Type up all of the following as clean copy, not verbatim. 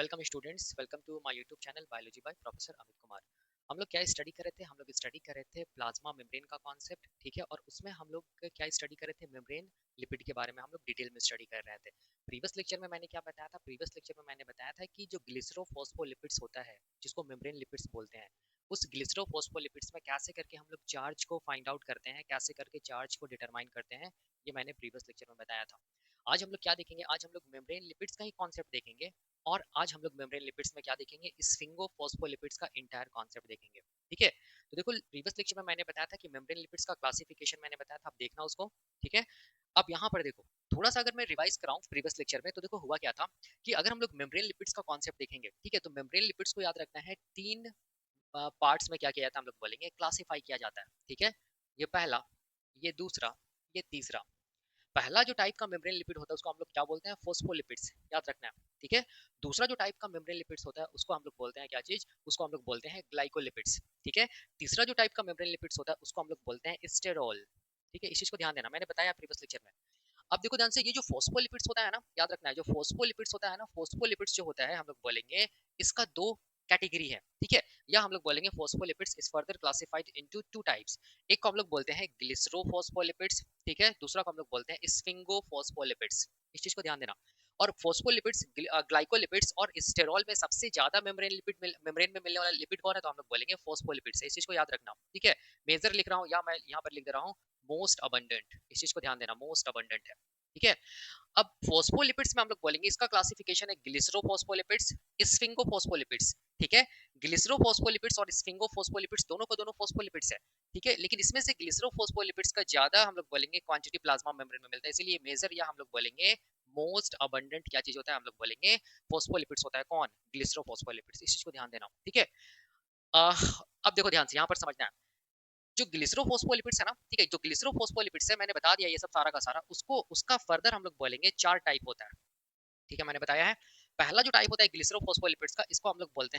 Welcome students, welcome to my YouTube channel biology by professor Amit Kumar. हम लोग क्या study कर रहे थे? हम लोग स्टडी कर रहे थे प्लाज्मा मेम्ब्रेन का कॉन्सेप्ट, ठीक है। और उसमें हम लोग क्या स्टडी कर रहे थे? मेम्ब्रेन लिपिड के बारे में हम लोग डिटेल में स्टडी कर रहे थे। प्रीवियस लेक्चर में मैंने क्या बताया था? प्रीवियस लेक्चर में मैंने बताया था कि जो ग्लिसरोफॉस्फोलिपिड्स होता है, जिसको मेम्ब्रेन लिपिड्स बोलते हैं, उस ग्लिसरोफॉस्फोलिपिड्स में कैसे करके हम लोग चार्ज को फाइंड आउट करते हैं, कैसे करके चार्ज को डिटरमाइन करते हैं, ये मैंने प्रीवियस लेक्चर में बताया था। आज हम लोग क्या देखेंगे? आज हम लोग मेम्ब्रेन लिपिड्स का ही कॉन्सेप्ट देखेंगे। और आज हम लोग मेम्ब्रेन लिपिड्स में क्या देखेंगे? स्फिंगोफॉस्फोलिपिड्स का इंटायर कॉन्सेप्ट देखेंगे, ठीक है। तो देखो, प्रीवियस लेक्चर में मैंने बताया था कि मेम्ब्रेन लिपिड्स का क्लासिफिकेशन मैंने बताया था, आप देखना उसको, ठीक है। अब यहाँ पर देखो, थोड़ा सा अगर मैं रिवाइज कराऊं प्रीवियस लेक्चर में, तो देखो हुआ क्या था कि अगर हम लोग मेम्ब्रेन लिपिड्स का कॉन्सेप्ट देखेंगे, ठीक है, तो मेम्ब्रेन लिपिड्स को याद रखना है, तीन पार्ट्स में क्या किया जाता है, हम लोग बोलेंगे क्लासिफाई किया जाता है, ठीक है। ये पहला, ये दूसरा, ये तीसरा। पहला जो टाइप का मेम्ब्रेन लिपिड होता है उसको हम लोग क्या बोलते हैं? फोस्फोलिपिड्स, याद रखना है, ठीक है। दूसरा जो टाइप का मेम्ब्रेन लिपिड्स होता है उसको हम लोग बोलते हैं क्या चीज? उसको हम लोग बोलते हैं ग्लाइकोलिपिड्स, ठीक है। तीसरा जो टाइप का मेम्ब्रेन लिपिड्स होता है उसको हम लोग बोलते हैं स्टेरॉल, ठीक है। इस चीज को ध्यान देना, मैंने बताया प्रीवियस लेक्चर में। अब देखो ध्यान से, ये जो फोस्फोलिपिड्स होता है ना, याद रखना है, जो फोस्फोलिपिड्स होता है ना, फोस्फोलिपिड्स जो होता है हम लोग बोलेंगे इसका दो कैटेगरी है, ठीक है। या हम लोग बोलेंगे phospholipids is further classified into two types. एक को हम लोग बोलते हैं ग्लिसरोफॉस्फोलिपिड्स, ठीक है। दूसरा को हम लोग बोलते हैं स्फिंगोफॉस्फोलिपिड्स। इस चीज को ध्यान देना। और फोस्फोलिपिड्स, ग्लाइकोलिपिड्स और स्टेरॉल में सबसे ज्यादा मेम्ब्रेन लिपिड, मेम्ब्रेन में मिलने वाला लिपिड कौन है? तो हम लोग बोलेंगे फोस्फोलिपिड्स। इस चीज को याद रखना, ठीक है। मेजर लिख रहा हूँ या मैं यहाँ पर लिख दे रहा हूँ मोस्ट अबंडेंट। इस चीज को ध्यान देना, मोस्ट अबंडेंट है, ठीक है। अब फोस्फोलिपिड्स में हम लोग बोलेंगे इसका क्लासिफिकेशन है ग्लिसरोफॉस्फोलिपिड्स, स्फिंगोफॉस्फोलिपिड्स, ठीक है। ग्लिसरोफॉस्फोलिपिड्स और स्फिंगोफॉस्फोलिपिड्स दोनों को दोनों फोस्फोलिपिड्स है, ठीक है। लेकिन इसमें से ग्लिसरोफॉस्फोलिपिड्स का ज्यादा हम लोग बोलेंगे क्वांटिटी प्लाज्मा मेम्ब्रेन में मिलता है, इसीलिए मेजर या हम लोग बोलेंगे मोस्ट अबंडेंट क्या चीज होता है? हम लोग बोलेंगे फोस्फोलिपिड्स होता है। कौन? ग्लिसरोफॉस्फोलिपिड्स। इस चीज को ध्यान देना, ठीक है। अब देखो ध्यान से, यहाँ पर समझना है, जो ग्लिसरोफॉस्फोलिपिड्स है ना, ठीक है, जो ग्लिसरोफॉस्फोलिपिड्स है मैंने बता दिया ये सब सारा का सारा, उसको उसका फर्दर हम लोग बोलेंगे चार टाइप होता है, ठीक है, मैंने बताया है। पहला जो टाइप होता है ग्लिसरोफॉस्फोलिपिड्स का, इसको हम लोग बोलते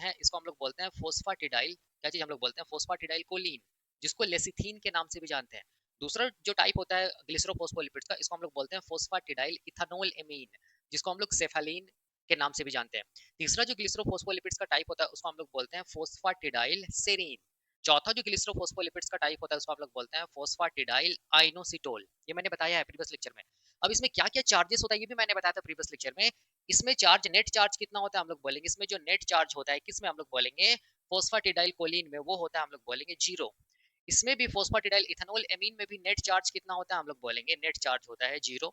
हैं, फोस्फाटिडाइल, क्या चीज हम लोग बोलते हैं? फोस्फाटिडाइल कोलीन, जिसको लेसिथीन के नाम से भी जानते हैं। दूसरा जो टाइप होता है ग्लिसरोफॉस्फोलिपिड्स का, इसको हम लोग बोलते हैं फोस्फाटिडाइल इथानोल एमीन, जिसको हम लोग सेफालीन के नाम से भी जानते हैं। तीसरा जो ग्लिसरोफॉस्फोलिपिड्स का टाइप होता है उसको हम लोग बोलते हैं फोस्फाटिडाइल सेरीन। चौथा जो ग्लिसरोफॉस्फोलिपिड्स का टाइप होता है उसको हम लोग बोलते हैं फोस्फाटिडाइल आइनोसिटोल। ये मैंने बताया है प्रीवियस लेक्चर में। अब इसमें क्या क्या चार्जेस होता है ये भी मैंने बताया था प्रीवियस लेक्चर में। इसमें चार्ज, नेट चार्ज कितना होता है हम लोग बोलेंगे, इसमें जो नेट चार्ज होता है किसमें हम लोग बोलेंगे? फोस्फाटिडाइल कोलिन में, वो होता है हम लोग बोलेंगे जीरो। इसमें भी फोस्फाटिडाइल इथेनॉल एमीन में भी नेट चार्ज कितना होता है? हम लोग बोलेंगे नेट चार्ज होता है जीरो।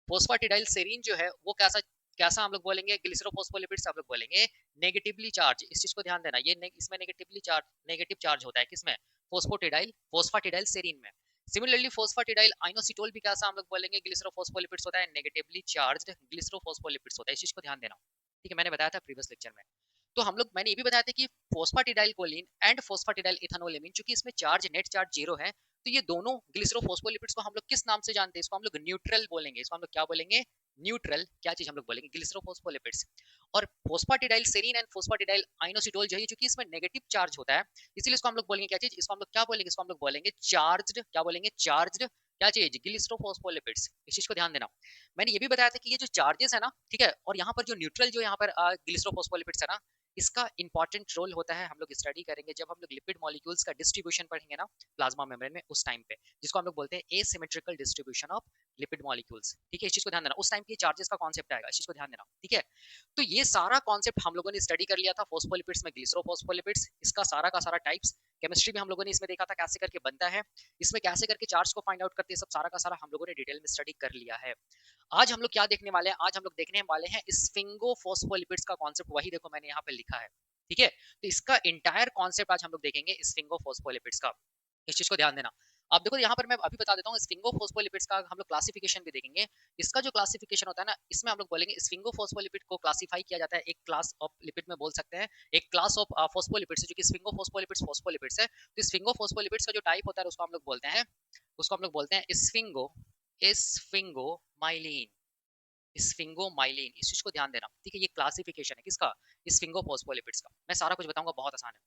फोस्फाटिडाइल सेरीन जो है वो कैसा कैसा हम लोग बोलेंगे? ग्लिसरोफॉस्फोलिपिड्स हम लोग बोलेंगे नेगेटिवली चार्ज। इस चीज को ध्यान देना, इसमें नेगेटिव चार्ज होता है किसमें? फोस्फाटिडाइल सेरीन में। सिमिलरली फोस्फाटिडाइल आइनोसिटोल भी कैसा हम लोग बोलेंगे? ग्लिसरोफॉस्फोलिपिड्स होता है नेगेटिवली चार्ज्ड ग्लिसरोफॉस्फोलिपिड्स होता है। इस चीज को ध्यान देना, ठीक है, मैंने बताया था प्रीवियस लेक्चर में। तो हम लोग, मैंने ये भी बताया था कि फोस्फाटिडाइल कोलिन एंड फोस्फाटिडाइल इथानोलेमिन, चूंकि इसमें चार्ज, नेट चार्ज जीरो है, तो ये दोनों ग्लिसरोफॉस्फोलिपिड्स को हम लोग किस नाम से जानते हैं? इसको हम लोग न्यूट्रल बोलेंगे। इसको हम लोग क्या बोलेंगे? न्यूट्रल क्या चीज हम लोग बोलेंगे? ग्लिसरोफॉस्फोलिपिड्स। और फोस्फाटिडाइल सेरीन एंड फोस्फाटिडाइल आइनोसिटोल जो है, चूंकि इसमें नेगेटिव चार्ज होता है, इसीलिए इसको हम लोग बोलेंगे क्या चीज? इसको हम लोग क्या बोलेंगे? इसको हम लोग बोलेंगे चार्ज्ड। क्या बोलेंगे? चार्ज्ड क्या चीज? ग्लिसरोफॉस्फोलिपिड्स। इस चीज को ध्यान देना। मैंने ये भी बताया था कि ये जो चार्जेस है ना, ठीक है, और यहाँ पर जो न्यूट्रल, जो यहाँ पर ग्लिसरोफॉस्फोलिपिड्स है ना, इसका इंपॉर्टेंट रोल होता है। हम लोग स्टडी करेंगे जब हम लोग लिपिड मॉलिक्यूल्स का डिस्ट्रीब्यूशन पढ़ेंगे ना प्लाज्मा मेम्ब्रेन में, उस टाइम पे, जिसको हम लोग बोलते हैं asymmetrical distribution of lipid molecules, ठीक है। इस चीज को ध्यान देना, उस टाइम पे चार्जेस का कॉन्सेप्ट आएगा, इस चीज को ध्यान देना, ठीक है। तो ये सारा कॉन्सेप्ट हम लोगों ने स्टडी कर लिया था। फोस्फोलिपिड्स में ग्लिसरोफॉस्फोलिपिड्स, इसका सारा का सारा टाइप्स, केमिस्ट्री में हम लोगों ने इसमें देखा था कैसे करके बनता है, इसमें कैसे करके चार्ज को फाइंड आउट करते हैं, सब सारा का सारा हम लोगों ने डिटेल में स्टडी कर लिया है। आज हम लोग क्या देखने वाले हैं? आज हम लोग देखने वाले हैं स्फिंगोफॉस्फोलिपिड्स का कॉन्सेप्ट। वही देखो मैंने यहाँ पे लिखा है, ठीक है। तो इसका इंटायर कॉन्सेप्ट आज हम लोग देखेंगे स्फिंगोफॉस्फोलिपिड्स का। इस चीज को ध्यान देना। आप देखो यहाँ पर मैं अभी बता देता हूँ, स्फिंगोफॉस्फोलिपिड्स का हम लोग क्लासिफिकेशन भी देखेंगे। इसका जो क्लासिफिकेशन होता है ना, इसमें हम लोग बोलेंगे स्फिंगोफॉस्फोलिपिड को क्लासिफाई किया जाता है एक क्लास ऑफ लिपिड में, बोल सकते हैं एक क्लास ऑफ फॉस्फोलिपिड्स, जो कि स्फिंगोफॉस्फोलिपिड्स है। तो स्फिंगोफॉस्फोलिपिड्स का जो टाइप होता है उसको हम लोग बोलते हैं, स्फिंगोमाइलिन। स्फिंगोमाइलिन, इस चीज को ध्यान देना, ठीक है। ये क्लासिफिकेशन है किसका? स्फिंगोफॉस्फोलिपिड्स का। मैं सारा कुछ बताऊंगा, बहुत आसान है,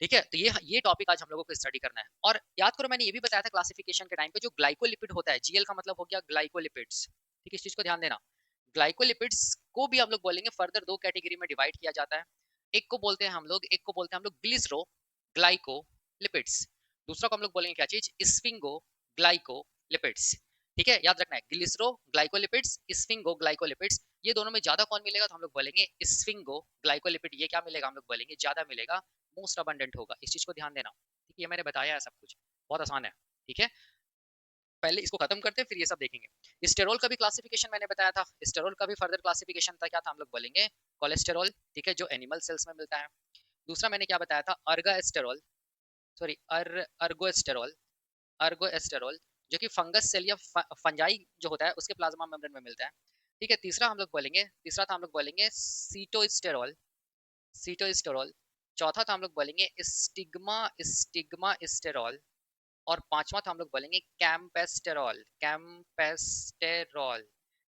ठीक है। तो ये टॉपिक आज हम लोगों को स्टडी करना है। और याद करो, मैंने ये भी बताया था क्लासिफिकेशन के टाइम पे, जो ग्लाइकोलिपिड होता है, जीएल का मतलब हो गया ग्लाइकोलिपिड्स, ठीक है। इस चीज को ध्यान देना, ग्लाइकोलिपिड्स को भी हम लोग बोलेंगे फर्दर दो कैटेगरी में डिवाइड किया जाता है। एक को बोलते हैं हम लोग ग्लिसरो ग्लाइकोलिपिड्स, दूसरा को हम लोग बोलेंगे क्या चीज, स्फिंगो ग्लाइकोलिपिड्स। ठीक है, याद रखना है ग्लिसरो ग्लाइकोलिपिड्स, स्फिंगो ग्लाइकोलिपिड्स, ये दोनों में ज्यादा कौन मिलेगा तो हम लोग बोलेंगे स्फिंगो ग्लाइकोलिपिड। ये क्या मिलेगा, हम लोग बोलेंगे ज्यादा मिलेगा, मोस्ट अबंडेंट होगा। इस चीज को ध्यान देना, ठीक है, ये मैंने बताया है सब कुछ, बहुत आसान है। ठीक है, पहले इसको खत्म करते हैं फिर ये सब देखेंगे। स्टेरॉल का भी क्लासिफिकेशन मैंने बताया था, स्टेरॉल का भी फर्दर क्लासिफिकेशन था, क्या था, हम लोग बोलेंगे कोलेस्टेरॉल, ठीक है, जो एनिमल सेल्स में मिलता है। दूसरा मैंने क्या बताया था, अर्गास्टेरॉल, सॉरी अर्गोस्टेरॉल, अर्गोएस्टेरॉल, जो कि फंगस सेल या फंजाई जो होता है उसके प्लाज्मा मेम्ब्रेन में मिलता है। ठीक है, तीसरा हम लोग बोलेंगे, तीसरा था हम लोग बोलेंगे सीटोस्टेरॉल, सीटोस्टेरॉल। चौथा था हम लोग बोलेंगे स्टिग्मा स्टिग्मा स्टेरॉल। और पांचवा था हम लोग बोलेंगे कैम्पेस्टेरॉल, कैम्पेस्टेरॉल।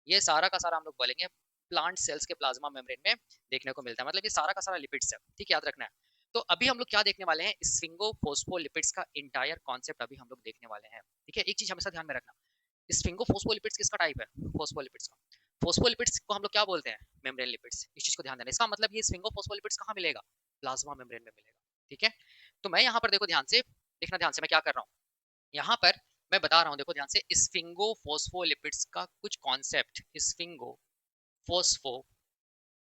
ये सारा का सारा हम लोग बोलेंगे प्लांट सेल्स के प्लाज्मा मेम्ब्रेन में देखने को मिलता है, मतलब ये सारा का सारा लिपिड्स है। ठीक है, याद रखना है। तो अभी हम लोग क्या देखने वाले हैं, स्फिंगोफोस्फोलिपिड्स का इंटायर कॉन्सेप्ट अभी हम लोग देखने वाले हैं। ठीक है, एक चीज हमेशा ध्यान में रखना, स्फिंगोफोस्फोलिपिड्स किसका टाइप है, फोस्फोलिपिड्स का। फोस्फोलिपिड्स को हम लोग क्या बोलते हैं, मेम्ब्रेन लिपिड्स। इस चीज को ध्यान देना, इसका मतलब ये स्फिंगोफोस्फोलिपिड्स कहाँ मिलेगा, प्लाज्मा मेम्ब्रेन में मिलेगा। ठीक है, तो मैं यहाँ पर देखो ध्यान से देखना, ध्यान से मैं क्या कर रहा हूँ यहाँ पर, मैं बता रहा हूँ, देखो ध्यान से, स्फिंगो फोस्फोलिपिड्स का कुछ कॉन्सेप्ट, स्फिंगो फोस्फो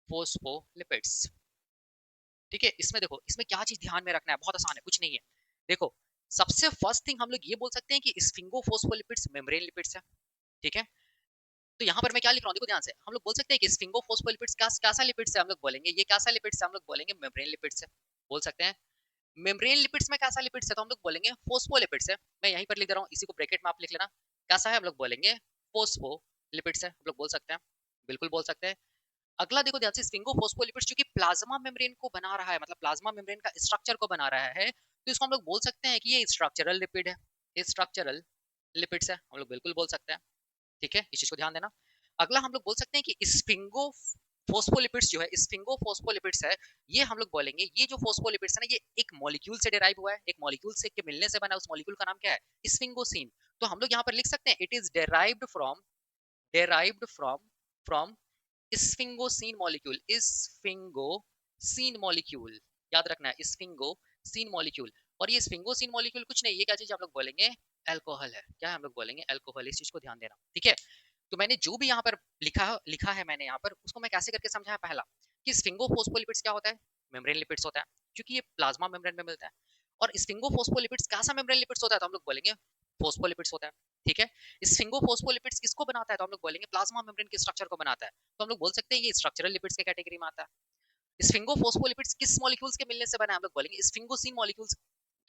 फोस्फोलिपिड्स। ठीक है, इसमें देखो, इसमें क्या चीज ध्यान में रखना है, बहुत आसान है, कुछ नहीं है। देखो, सबसे फर्स्ट थिंग हम लोग ये बोल सकते हैं कि स्फिंगो फोस्फोलिपिड्स मेम्ब्रेन लिपिड्स है। ठीक है, तो यहाँ पर मैं क्या लिख रहा हूँ, देखो ध्यान से, हम लोग बोल सकते हैं कि स्फिंगो फोस्फोलिपिड्स कैसा लिपिड्स है, हम लोग बोलेंगे ये कैसा लिपिड्स है, हम लोग बोलेंगे मेम्ब्रेन लिपिड्स है, बोल सकते हैं। मेम्ब्रेन लिपिड्स में कैसा लिपिड्स है तो हम लोग बोलेंगे फोस्फोलिपिड्स है। मैं यहीं पर लिख दे रहा हूँ, इसी को ब्रैकेट में आप लिख लेना, कैसा है, हम लोग बोलेंगे फोस्फोलिपिड्स है, हम लोग बोल सकते हैं, बिल्कुल बोल सकते हैं। अगला देखो ध्यान से, स्फिंगोफोस्फोलिपिड्स जो कि प्लाज्मा मेम्ब्रेन को बना रहा है, मतलब प्लाज्मा मेम्ब्रेन का स्ट्रक्चर को बना रहा है, तो इसको हम लोग बोल सकते हैं कि ये स्ट्रक्चरल लिपिड है, ये स्ट्रक्चरल लिपिड्स है, हम लोग बिल्कुल बोल सकते हैं। ठीक है, इस चीज को ध्यान देना। अगला हम लोग बोल सकते हैं कि स्फिंगो फोस्फोलिपिड्स जो है, स्फिंगो फोस्फोलिपिड्स है, ये हम लोग बोलेंगे, ये जो फोस्फोलिपिड्स है ना, ये एक मॉलिक्यूल से डिराइव हुआ है, एक मॉलिक्यूल से के मिलने से बना, उस मॉलिक्यूल का नाम क्या है, स्फिंगोसिन। तो हम लोग यहाँ पर लिख सकते हैं it is derived from from sphingosine molecule, sphingosine molecule, याद रखना है स्फिंगोसिन मॉलिक्यूल। और ये स्फिंगोसिन मॉलिक्यूल कुछ नहीं, ये क्या चीज हम लोग बोलेंगे, अल्कोहल है। क्या है, हम लोग बोलेंगे अल्कोहल, इस चीज को ध्यान देना। ठीक है, तो मैंने जो भी यहाँ पर लिखा है मैंने यहाँ पर, उसको मैं कैसे करके समझाया, पहला कि स्फिंगोफोस्फोलिपिड्स क्या होता है, मेम्ब्रेन लिपिड्स होता है, क्योंकि ये प्लाज्मा मेम्ब्रेन में मिलता है। और स्फिंगोफोस्फोलिपिड्स कैसा मेम्ब्रेन लिपिड्स होता है तो हम लोग बोलेंगे फोस्फोलिपिड्स होता है। ठीक है, स्फिंगोफोस्फोलिपिड्स किसको बनाता है तो हम लोग बोलेंगे प्लाज्मा मेम्ब्रेन के स्ट्रक्चर को बनाता है, तो हम लोग बोल सकते हैं ये स्ट्रक्चरल लिपिड्स के कैटेगरी में आता है। स्फिंगोफोस्फोलिपिड्स किस मॉलिक्यूल्स के मिलने से बना है, हम लोग बोलेंगे स्फिंगोसिन मॉलिक्यूल्स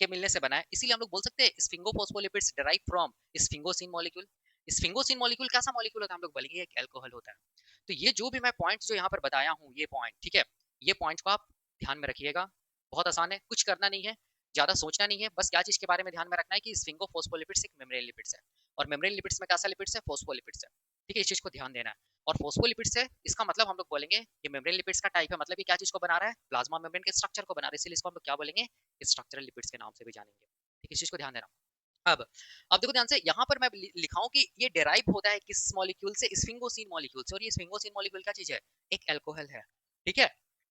के मिलने से बना है, इसीलिए हम लोग बोल सकते हैं sphingophospholipids derive from sphingosine molecule. Sphingosine molecule कैसा मॉलिक्यूल होता है, हम लोग बोलेंगे एक अल्कोहल होता है। तो ये जो भी मैं पॉइंट जो यहाँ पर बताया हूँ, ये पॉइंट, ठीक है, ये पॉइंट को आप ध्यान में रखिएगा, बहुत आसान है, कुछ करना नहीं है, ज्यादा सोचना नहीं है, बस क्या चीज के बारे में ध्यान में रखना है कि स्फिंगोफोस्फोलिपिड्स एक मेम्ब्रेन लिपिड्स है, और मेम्ब्रेन लिपिड्स में कैसा लिपिड्स है, फोस्फोलिपिड्स है। ठीक है, इस चीज को ध्यान देना है। और फोस्फोलिपिड्स है, इसका मतलब हम लोग बोलेंगे ये मेम्ब्रेन लिपिड्स का टाइप है, मतलब ये क्या चीज को बना रहा है, प्लाज्मा मेम्ब्रेन के स्ट्रक्चर को बना रहा है, इसलिए इसको हम लोग क्या बोलेंगे, स्ट्रक्चरल लिपिड्स के नाम से भी जानेंगे। ठीक है, इस चीज को ध्यान देना। अब देखो ध्यान से, यहाँ पर मैं लिखा हूँ कि ये डेराइव होता है किस मॉलिक्यूल से, स्फिंगोसिन मॉलिक्यूल से, और ये स्फिंगोसिन मॉलिक्यूल क्या चीज है, एक अल्कोहल है। ठीक है,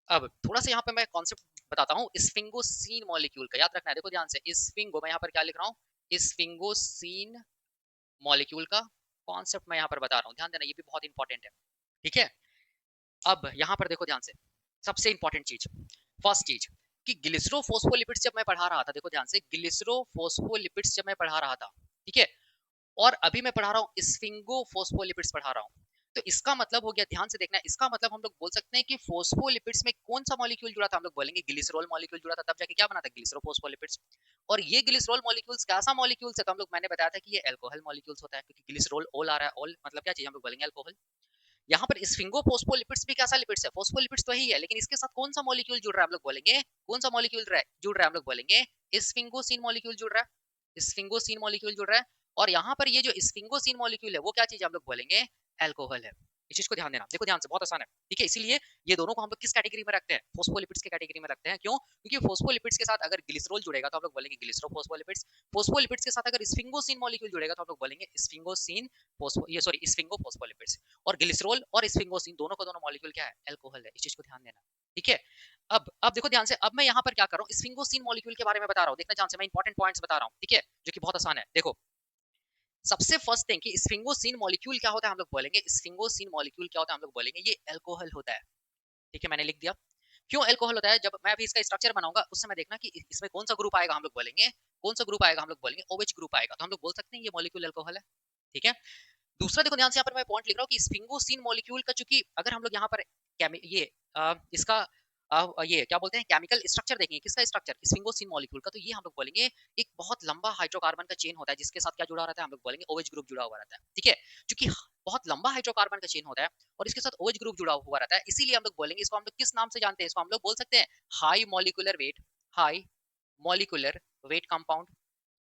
अब थोड़ा सा यहाँ पे मैं कॉन्सेप्ट बताता हूँ स्फिंगोसिन मॉलिक्यूल का, याद रखना है, देखो ध्यान से, स्फिंगो, मैं यहाँ पर क्या लिख रहा हूँ, स्फिंगोसिन मॉलिक्यूल का कॉन्सेप्ट मैं यहाँ पर बता रहा हूँ, ध्यान देना, ये भी बहुत इंपॉर्टेंट है। ठीक है, अब यहाँ पर देखो ध्यान से, सबसे इंपॉर्टेंट चीज, फर्स्ट चीज, कि ग्लिसरोफोस्फोलिपिड्स जब मैं पढ़ा रहा था, देखो ध्यान से, ग्लिसरोफोस्फोलिपिड्स जब मैं पढ़ा रहा था, ठीक है, और अभी मैं पढ़ा रहा हूँ स्फिंगोफोस्फोलिपिड्स पढ़ा रहा हूँ, तो इसका मतलब हो गया, ध्यान से देखना, इसका मतलब हम लोग बोल सकते हैं कि फोस्फोलिपिड्स में कौन सा मॉलिक्यूल जुड़ा था, हम लोग बोलेंगे ग्लिसरॉल मॉलिक्यूल जुड़ा था, तब जाके क्या बना था, ग्लिसरोफोस्फोलिपिड्स। और ये ग्लिसरॉल मॉलिक्यूल्स कैसा मॉलिक्यूल्स है, तो हम लोग, मैंने बताया था कि ये अल्कोहल मॉलिक्यूल्स होता है, क्योंकि ग्लिसरॉल ओल आ रहा है, ओल मतलब क्या चीज, हम लोग बोलेंगे अल्कोहल। यहाँ पर स्फिंगोफोस्फोलिपिड्स भी कैसा लिपिड्स है, फोस्फोलिपिड्स तो ही है, लेकिन इसके साथ कौन सा मॉलिक्यूल जुड़ रहा है, हम लोग बोलेंगे कौन सा मॉलिक्यूल जुड़ रहा है, हम लोग बोलेंगे स्फिंगोसिन मॉलिक्यूल जुड़ रहा है, स्फिंगोसिन मॉलिक्यूल जुड़ रहा है। और यहाँ पर ये जो स्फिंगोसिन मॉलिक्यूल है वो क्या चीज, हम लोग बोलेंगे अल्कोहल है। इस चीज को ध्यान देना, देखो ध्यान से, बहुत आसान है, ठीक है। इसीलिए ये दोनों को हम लोग किस कैटेगरी में रखते हैं, फोस्फोलिपिड्स के कैटेगरी में रखते हैं। क्यों? क्योंकि फोस्फोलिपिड्स के साथ अगर ग्लिसरॉल जुड़ेगा तो हम लोग बोलेंगे ग्लिसरोफोस्फोलिपिड्स। फोस्फोलिपिड्स के साथ अगर स्फिंगोसिन मॉलिक्यूल जुड़ेगा तो हम लोग बोलेंगे स्फिंगोसिन फोस्फो, ये सॉरी स्फिंगोफोस्फोलिपिड्स। और ग्लिसरॉल और स्फिंगोसिन दोनों का दोनों मॉलिक्यूल क्या है, अल्कोहल है। इस चीज को ध्यान देना, ठीक है। अब देखो ध्यान से, अब मैं यहाँ पर क्या कर रहा हूँ, स्फिंगोसिन मॉलिक्यूल के बारे में बता रहा हूँ, देखना ध्यान से, मैं इंपॉर्टेंट पॉइंट्स बता रहा हूँ, ठीक है, जो कि बहुत आसान है। देखो सबसे फर्स्ट थिंग कि स्फिंगोसिन मॉलिक्यूल क्या होता है, हम लोग बोलेंगे स्फिंगोसिन मॉलिक्यूल क्या होता है, हम लोग बोलेंगे ये अल्कोहल होता है, ठीक है, मैंने लिख दिया। क्यों अल्कोहल होता है, जब मैं अभी इसका स्ट्रक्चर बनाऊंगा उस समय देखना कि इसमें कौन सा ग्रुप आएगा, हम लोग बोलेंगे कौन सा ग्रुप आएगा, हम लोग बोलेंगे OH ग्रुप आएगा, तो हम लोग बोल सकते हैं ये मॉलिक्यूल अल्कोहल है, ठीक है। दूसरा देखो ध्यान से, यहाँ पर मैं पॉइंट लिख रहा हूँ कि स्फिंगोसिन मॉलिक्यूल का, चूंकि अगर हम लोग यहाँ पर ये इसका ये क्या बोलते हैं केमिकल स्ट्रक्चर देखेंगे, किसका स्ट्रक्चर, स्फिंगोसिन मॉलिक्यूल का, तो ये हम लोग बोलेंगे एक बहुत लंबा हाइड्रोकार्बन का चेन होता है, जिसके साथ क्या जुड़ा रहता है, हम लोग बोलेंगे OH ग्रुप जुड़ा हुआ रहता है, ठीक है। क्योंकि बहुत लंबा हाइड्रोकार्बन का चेन होता है और इसके साथ OH ग्रुप जुड़ा हुआ रहता है, इसीलिए हम लोग बोलेंगे, इसको हम लोग किस नाम से जानते हैं, इसको हम लोग बोल सकते हैं high molecular weight, high molecular weight compound,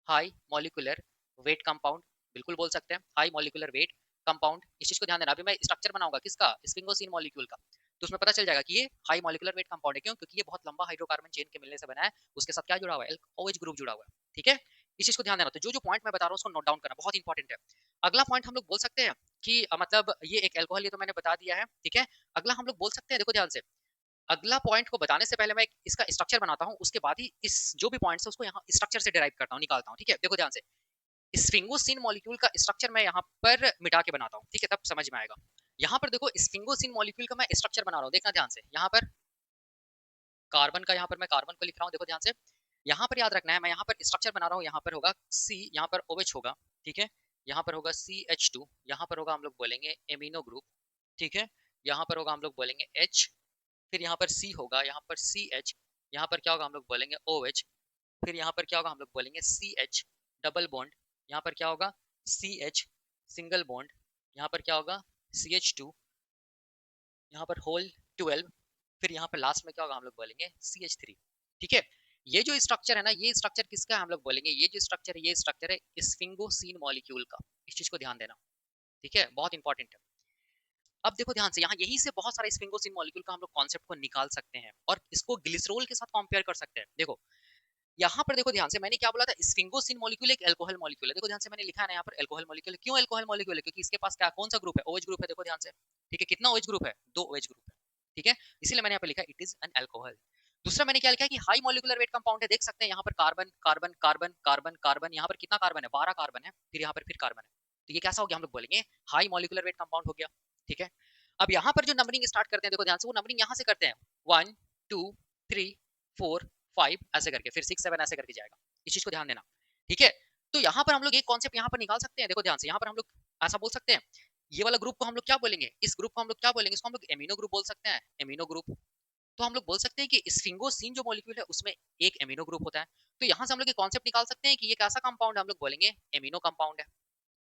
high molecular weight compound, बिल्कुल बोल सकते हैं हाई मॉलिक्यूलर वेट कंपाउंड। इस चीज को ध्यान देना, अभी मैं स्ट्रक्चर बनाऊंगा किसका, स्फिंगोसिन मॉलिक्यूल का, तो उसमें पता चल जाएगा कि ये हाई मॉलिक्यूलर वेट कंपाउंड है। क्यों? क्योंकि ये बहुत लंबा हाइड्रोकार्बन चेन के मिलने से बना है, उसके साथ क्या जुड़ा हुआ है, OH ग्रुप जुड़ा हुआ है, ठीक है। इस चीज को ध्यान देना, तो जो जो पॉइंट मैं बता रहा हूँ उसको नोट डाउन करना, बहुत इंपॉर्टेंट है। अगला पॉइंट हम लोग बोल सकते हैं कि मतलब ये एक एल्कोहल, ये तो मैंने बता दिया है, ठीक है। अगला हम लोग बोल सकते हैं, देखो ध्यान से, अगला पॉइंट को बताने से पहले मैं इसका स्ट्रक्चर बनाता हूँ, उसके बाद ही इस जो भी पॉइंट्स है उसको यहाँ स्ट्रक्चर से डिराइव करता हूँ, निकालता हूँ, ठीक है। देखो ध्यान से, स्फिंगोसिन मॉलिक्यूल का स्ट्रक्चर मैं यहाँ पर मिटा के बनाता हूँ, ठीक है, तब समझ में आएगा। यहाँ पर देखो स्फिंगोसिन मॉलिक्यूल का मैं स्ट्रक्चर बना रहा हूँ, देखना ध्यान से, यहाँ पर कार्बन का, यहाँ पर मैं कार्बन को लिख रहा हूँ, देखो ध्यान से, यहाँ पर याद रखना है, मैं यहाँ पर स्ट्रक्चर बना रहा हूँ, यहाँ पर होगा C, यहाँ पर OH होगा, ठीक है, यहाँ पर होगा CH2, यहाँ पर होगा हम लोग बोलेंगे एमिनो ग्रुप, ठीक है, यहाँ पर होगा हम लोग बोलेंगे H, फिर यहाँ पर C होगा, यहाँ पर CH, यहाँ पर क्या होगा, हम लोग बोलेंगे OH, फिर यहाँ पर क्या होगा, हम लोग बोलेंगे CH डबल बॉन्ड, यहाँ पर क्या होगा CH सिंगल बॉन्ड, यहाँ पर क्या होगा CH2, यहाँ पर होल 12, फिर यहाँ पर लास्ट में क्या होगा, हम लोग बोलेंगे CH3, ठीक है। ये जो स्ट्रक्चर है ना, ये स्ट्रक्चर किसका है, हम लोग बोलेंगे ये जो स्ट्रक्चर है, ये स्ट्रक्चर है स्फिंगोसिन मॉलिक्यूल का, इस चीज को ध्यान देना, ठीक है, बहुत इंपॉर्टेंट है। अब देखो ध्यान से, यहाँ यही से बहुत सारे स्फिंगोसिन मॉलिक्यूल का हम लोग कॉन्सेप्ट को निकाल सकते हैं और इसको ग्लिसरॉल के साथ कंपेयर कर सकते हैं। देखो यहाँ पर देखो ध्यान से, मैंने क्या बोला था, स्फिंगोसिन मॉलिक्यूल एक अल्कोहल मॉलिक्यूल है, देखो ध्यान से मैंने लिखा है ना यहाँ पर अल्कोहल मॉलिक्यूल। क्यों अल्कोहल मॉलिक्यूल है? क्योंकि इसके पास क्या, कौन सा ग्रुप है, OH ग्रुप है, देखो ध्यान से, ठीक है, कितना OH ग्रुप है, 2 OH ग्रुप है, ठीक है, इसीलिए मैंने यहाँ पर लिखा इट इज एन अल्कोहल। दूसरा मैंने क्या लिखा है कि हाई मॉलिक्यूलर वेट कंपाउंड है, देख सकते हैं यहाँ पर carbon carbon carbon carbon carbon, यहाँ पर कितना कार्बन है, 12 कार्बन है, फिर यहाँ पर फिर कार्बन है, तो ये कैसा हो गया, हम लोग बोलेंगे हाई मॉलिक्यूलर वेट कंपाउंड हो गया, ठीक है। अब यहाँ पर जो नंबरिंग स्टार्ट करते हैं, देखो ध्यान से, वो नंबरिंग यहाँ से करते हैं 1 2 3 4 5 ऐसे करके, फिर 6 7 ऐसे करके जाएगा, इस चीज को ध्यान देना, ठीक है। तो यहाँ पर हम लोग एक कॉन्सेप्ट यहाँ पर निकाल सकते हैं, देखो ध्यान से, यहाँ पर हम लोग ऐसा बोल सकते हैं, ये वाला ग्रुप को हम लोग क्या बोलेंगे, इस ग्रुप को हम लोग क्या बोलेंगे, इसको हम लोग एमिनो ग्रुप बोल सकते हैं, एमिनो ग्रुप। तो हम लोग बोल सकते हैं कि स्फिंगोसिन जो मॉलिक्यूल है उसमें एक एमिनो ग्रुप होता है, तो यहाँ से हम लोग एक कॉन्सेप्ट निकाल सकते हैं कि ये कैसा कंपाउंड है, हम लोग बोलेंगे एमिनो कंपाउंड है,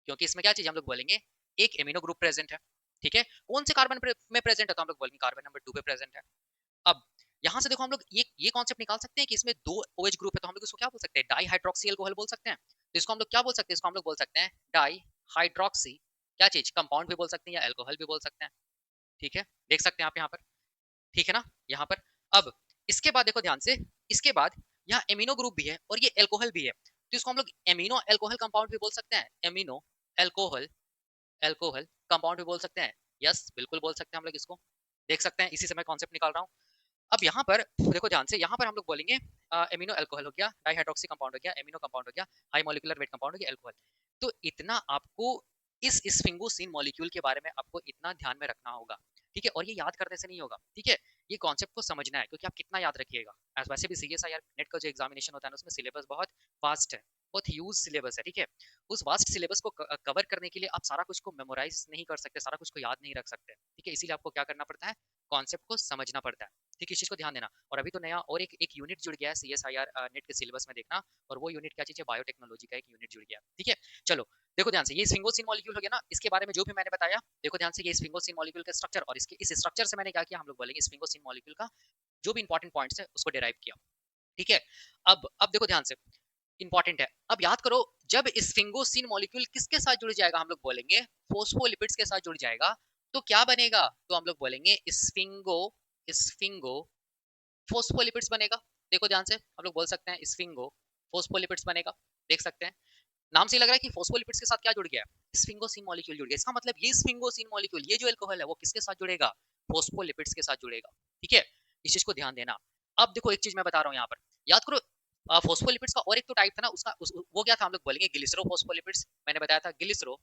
क्योंकि इसमें क्या चीज हम लोग बोलेंगे एक एमिनो ग्रुप प्रेजेंट है, ठीक है। कौन से कार्बन में प्रेजेंट है, तो हम लोग बोलेंगे कार्बन नंबर 2 पे प्रेजेंट है। अब यहाँ से देखो हम लोग ये कॉन्सेप्ट निकाल सकते हैं कि इसमें 2 OH ग्रुप है, तो हम लोग इसको क्या बोल सकते हैं, डाई हाइड्रोक्सी अल्कोहल बोल सकते हैं। तो इसको हम लोग क्या बोल सकते हैं, इसको हम लोग बोल सकते हैं डाई हाइड्रोक्सी, क्या चीज, कंपाउंड भी बोल सकते हैं या अल्कोहल भी बोल सकते हैं, ठीक है, देख सकते हैं आप यहाँ पर, ठीक है ना, यहाँ पर। अब इसके बाद देखो ध्यान से, इसके बाद यहाँ एमिनो ग्रुप भी है और ये अल्कोहल भी है, तो इसको हम लोग एमिनो अल्कोहल कंपाउंड भी बोल सकते हैं, एमिनो अल्कोहल अल्कोहल कंपाउंड भी बोल सकते हैं, यस बिल्कुल बोल सकते हैं हम लोग इसको, देख सकते हैं, इसी से मैं कॉन्सेप्ट निकाल रहा हूँ। अब यहाँ पर देखो ध्यान से, यहाँ पर हम लोग बोलेंगे एमिनो अल्कोहल हो गया, डाइहाइड्रोक्सी कंपाउंड हो गया, एमिनो कंपाउंड हो गया, हाई मॉलिक्यूलर वेट कंपाउंड हो गया, अल्कोहल। तो इतना आपको इस स्फिंगोसिन मॉलिक्यूल के बारे में आपको इतना ध्यान में रखना होगा, ठीक है, और ये याद करने से नहीं होगा, ठीक है, ये कॉन्सेप्ट को समझना है, क्योंकि आप कितना याद रखिएगा, वैसे भी CSIR नेट का जो एग्जामिनेशन होता है ना, उसमें सिलेबस बहुत वास्ट है, बहुत ह्यूज सिलेबस है, ठीक है। उस वास्ट सिलेबस को कवर करने के लिए आप सारा कुछ को मेमोराइज नहीं कर सकते, सारा कुछ को याद नहीं रख सकते, ठीक है, इसीलिए आपको क्या करना पड़ता है, कॉन्सेप्ट को समझना पड़ता है, ठीक है, इस चीज को ध्यान देना। और अभी तो नया और एक यूनिट जुड़ गया है CSIR नेट के सिलेबस में, देखना, और वो यूनिट क्या चीज है, बायोटेक्नोलॉजी का एक यूनिट जुड़ गया, ठीक है। चलो देखो ध्यान से, ये स्फिंगोसिन मॉलिक्यूल हो गया ना, इसके बारे में जो भी मैंने बताया, देखो ध्यान से, ये स्फिंगोसिन मॉलिक्यूल का स्ट्रक्चर, और इसके इस स्ट्रक्चर से मैंने क्या किया, हम लोग बोलेंगे स्फिंगोसिन मॉलिक्यूल का जो भी इंपॉर्टेंट पॉइंट्स है उसको डिराइव किया, ठीक है। अब देखो ध्यान से, इंपॉर्टेंट है, अब याद करो, जब स्फिंगोसिन मॉलिक्यूल किसके साथ जुड़ जाएगा, हम लोग बोलेंगे फोस्फोलिपिड्स के साथ जुड़ जाएगा, तो क्या बनेगा, तो हम लोग बोलेंगे स्फिंगो स्फिंगो फोस्फोलिपिड्स बनेगा। देखो ध्यान से, हम लोग बोल सकते हैं स्फिंगो फोस्फोलिपिड्स बनेगा। देख सकते हैं, नाम से ही लग रहा है कि फोस्फोलिपिड्स के साथ क्या जुड़ गया है, स्फिंगोसिन मॉलिक्यूल जुड़ गया। इसका मतलब ये स्फिंगोसिन मॉलिक्यूल, ये जो अल्कोहल है वो किसके साथ जुड़ेगा, फोस्फोलिपिड्स के साथ जुड़ेगा। ठीक है, इस चीज को ध्यान देना। अब देखो एक चीज मैं बता रहा हूँ यहाँ पर, याद करो फोस्फोलिपिड्स का और एक तो टाइप था ना उसका वो क्या था, हम लोग बोलेंगे ग्लिसरो फोस्फोलिपिड्स। मैंने बताया था ग्लिसरो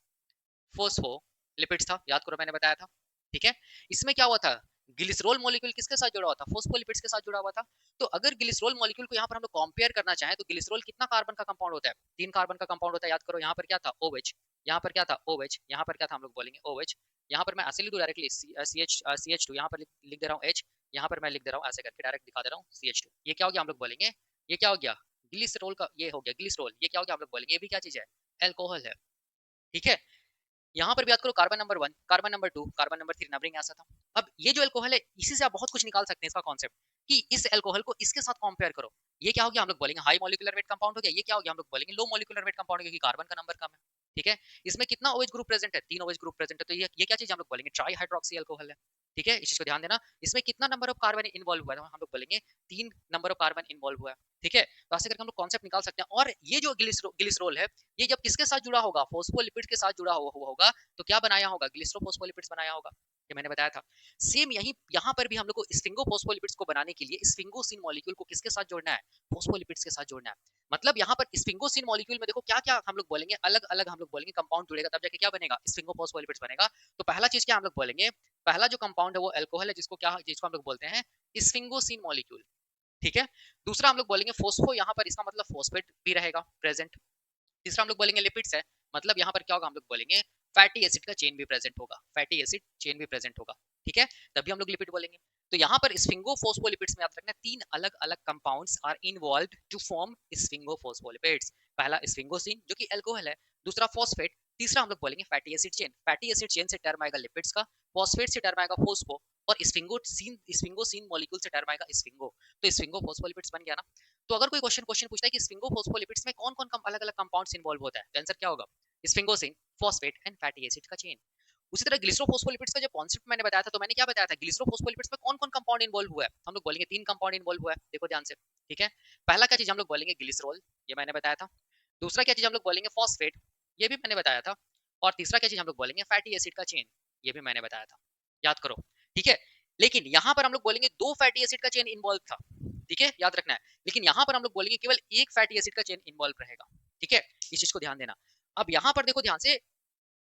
फोस्फोलिपिड्स था, याद करो मैंने बताया था। ठीक है, इसमें क्या हुआ था, ग्लिसरॉल मॉलिक्यूल किसके साथ जुड़ा हुआ था, फोस्फोलिपिड्स के साथ जुड़ा हुआ था। तो अगर ग्लिसरॉल मॉलिक्यूल को यहाँ पर हम लोग कंपेयर करना चाहें तो ग्लिसरॉल कितना कार्बन का कंपाउंड होता है, 3 कार्बन का कंपाउंड होता है। याद करो यहाँ पर क्या था OH, यहाँ पर क्या था OH, यहाँ पर क्या था हम लोग बोलेंगे OH। यहाँ पर मैं ऐसे लिख दूं डायरेक्टली CH2, यहाँ पर लिख दे रहा हूँ H, यहाँ पर मैं लिख दे रहा हूँ ऐसे करके डायरेक्ट दिखा दे रहा हूँ CH2। ये क्या हो गया हम लोग बोलेंगे, ये क्या हो गया ग्लिसरॉल का, ये हो गया ग्लिसरॉल। ये क्या हो गया हम लोग बोलेंगे, ये भी क्या चीज है, एल्कोहल है। ठीक है, यहाँ पर भी याद करो carbon number 1, carbon number 2, carbon number 3 numbering ऐसा था। अब ये जो अल्कोहल है इसी से आप बहुत कुछ निकाल सकते हैं, इसका कॉन्सेप्ट कि इस अल्कोहल को इसके साथ कंपेयर करो। ये क्या हो गया हम लोग बोलेंगे हाई मॉलिक्यूलर वेट कंपाउंड हो गया। ये क्या हो गया हम लोग बोलेंगे लो मॉलिक्यूलर वेट कंपाउंड, क्योंकि कार्बन का नंबर कम है। ठीक है, इसमें कितना OH ग्रुप प्रेजेंट है, 3 OH ग्रुप प्रेजेंट है। तो ये क्या चीज हम लोग बोलेंगे, ट्राई हाइड्रोक्सी अल्कोहल है। ठीक है, इस चीज को ध्यान देना। इसमें कितना नंबर ऑफ कार्बन इन्वॉल्व हुआ है, हम लोग बोलेंगे 3 नंबर ऑफ कार्बन इन्वॉल्व हुआ है। ठीक है, तो ऐसे करके हम लोग कॉन्सेप्ट निकाल सकते हैं। और ये जो ग्लिसरोल है, ये जब किसके साथ जुड़ा होगा, फोस्फोलिपिड के साथ जुड़ा हुआ होगा, तो क्या बनाया होगा, ग्लिसरोफोस्फोलिपिड्स बनाया होगा। ये मैंने बताया था। सेम यही यहाँ पर भी हम लोग को स्फिंगोफोस्फोलिपिड्स को बनाने के लिए स्फिंगोसिन मॉलिक्यूल को किसके साथ जोड़ना है, फोस्फोलिपिड्स के साथ जोड़ना है। मतलब यहाँ पर स्फिंगोसिन मॉलिक्यूल में देखो क्या क्या हम लोग बोलेंगे, अलग अलग हम लोग बोलेंगे कंपाउंड जुड़ेगा, तब जाके क्या बनेगा, स्फिंगोफोस्फोलिपिड्स बनेगा। तो पहला चीज क्या हम लोग बोलेंगे, पहला जो कंपाउंड है वो अल्कोहल है, जिसको हम लोग बोलते हैं स्फिंगोसिन मॉलिक्यूल। ठीक है, दूसरा हम लोग बोलेंगे फोस्फो, यहाँ पर इसका मतलब फोस्फेट भी रहेगा प्रेजेंट। तीसरा हम लोग बोलेंगे लिपिड्स है, मतलब यहाँ पर क्या होगा, हम लोग बोलेंगे फैटी एसिड का चेन भी प्रेजेंट होगा, फैटी एसिड चेन भी प्रेजेंट होगा। ठीक है, तभी हम लोग लिपिड बोलेंगे। तो यहाँ पर स्फिंगोफोस्फोलिपिड्स में याद रखना 3 अलग अलग compounds are involved to form sphingophospholipids. पहला स्फिंगोसिन जो कि अल्कोहल है, दूसरा फॉस्फेट, तीसरा हम लोग बोलेंगे fatty acid chain. Fatty acid chain से टर्म आएगा लिपिड्स का, फॉस्फेट से टर्म आएगा फोस्फो, और स्फिंगोसिन मॉलिक्यूल से टर्म आएगा स्फिंगो। तो स्फिंगोफोस्फोलिपिड्स बन गया ना। तो अगर कोई क्वेश्चन पूछता है कि स्फिंगोफोस्फोलिपिड्स में कौन कौन अलग अलग कंपाउंड्स इन्वॉल्व होता है, तो आंसर क्या होगा, sphingosine, phosphate and fatty acid का चेन। उसी तरह ग्लिसरोफोस्फोलिपिड्स का जो कॉन्सेप्ट मैंने बताया था, तो मैंने क्या बताया था, ग्लिसरोफोस्फोलिपिड्स में कौन कौन कंपाउंड इन्वॉल्व हुआ है, हम लोग बोलेंगे 3 कंपाउंड इन्वॉल्व हुआ है। देखो ध्यान से। ठीक है, पहला क्या चीज हम लोग बोलेंगे ग्लिसरॉल, ये मैंने बताया था। दूसरा क्या चीज हम लोग बोलेंगे फॉस्फेट, ये भी मैंने बताया था। और तीसरा क्या चीज हम लोग बोलेंगे फैटी एसिड का चेन, ये भी मैंने बताया था। याद करो। ठीक है, लेकिन यहाँ पर हम लोग बोलेंगे 2 फैटी एसिड का चेन इन्वॉल्व था। ठीक है, याद रखना है। लेकिन यहाँ पर हम लोग बोलेंगे केवल 1 फैटी एसिड का चेन इन्वॉल्व रहेगा। ठीक है, इस चीज को ध्यान देना। अब यहाँ पर देखो ध्यान से,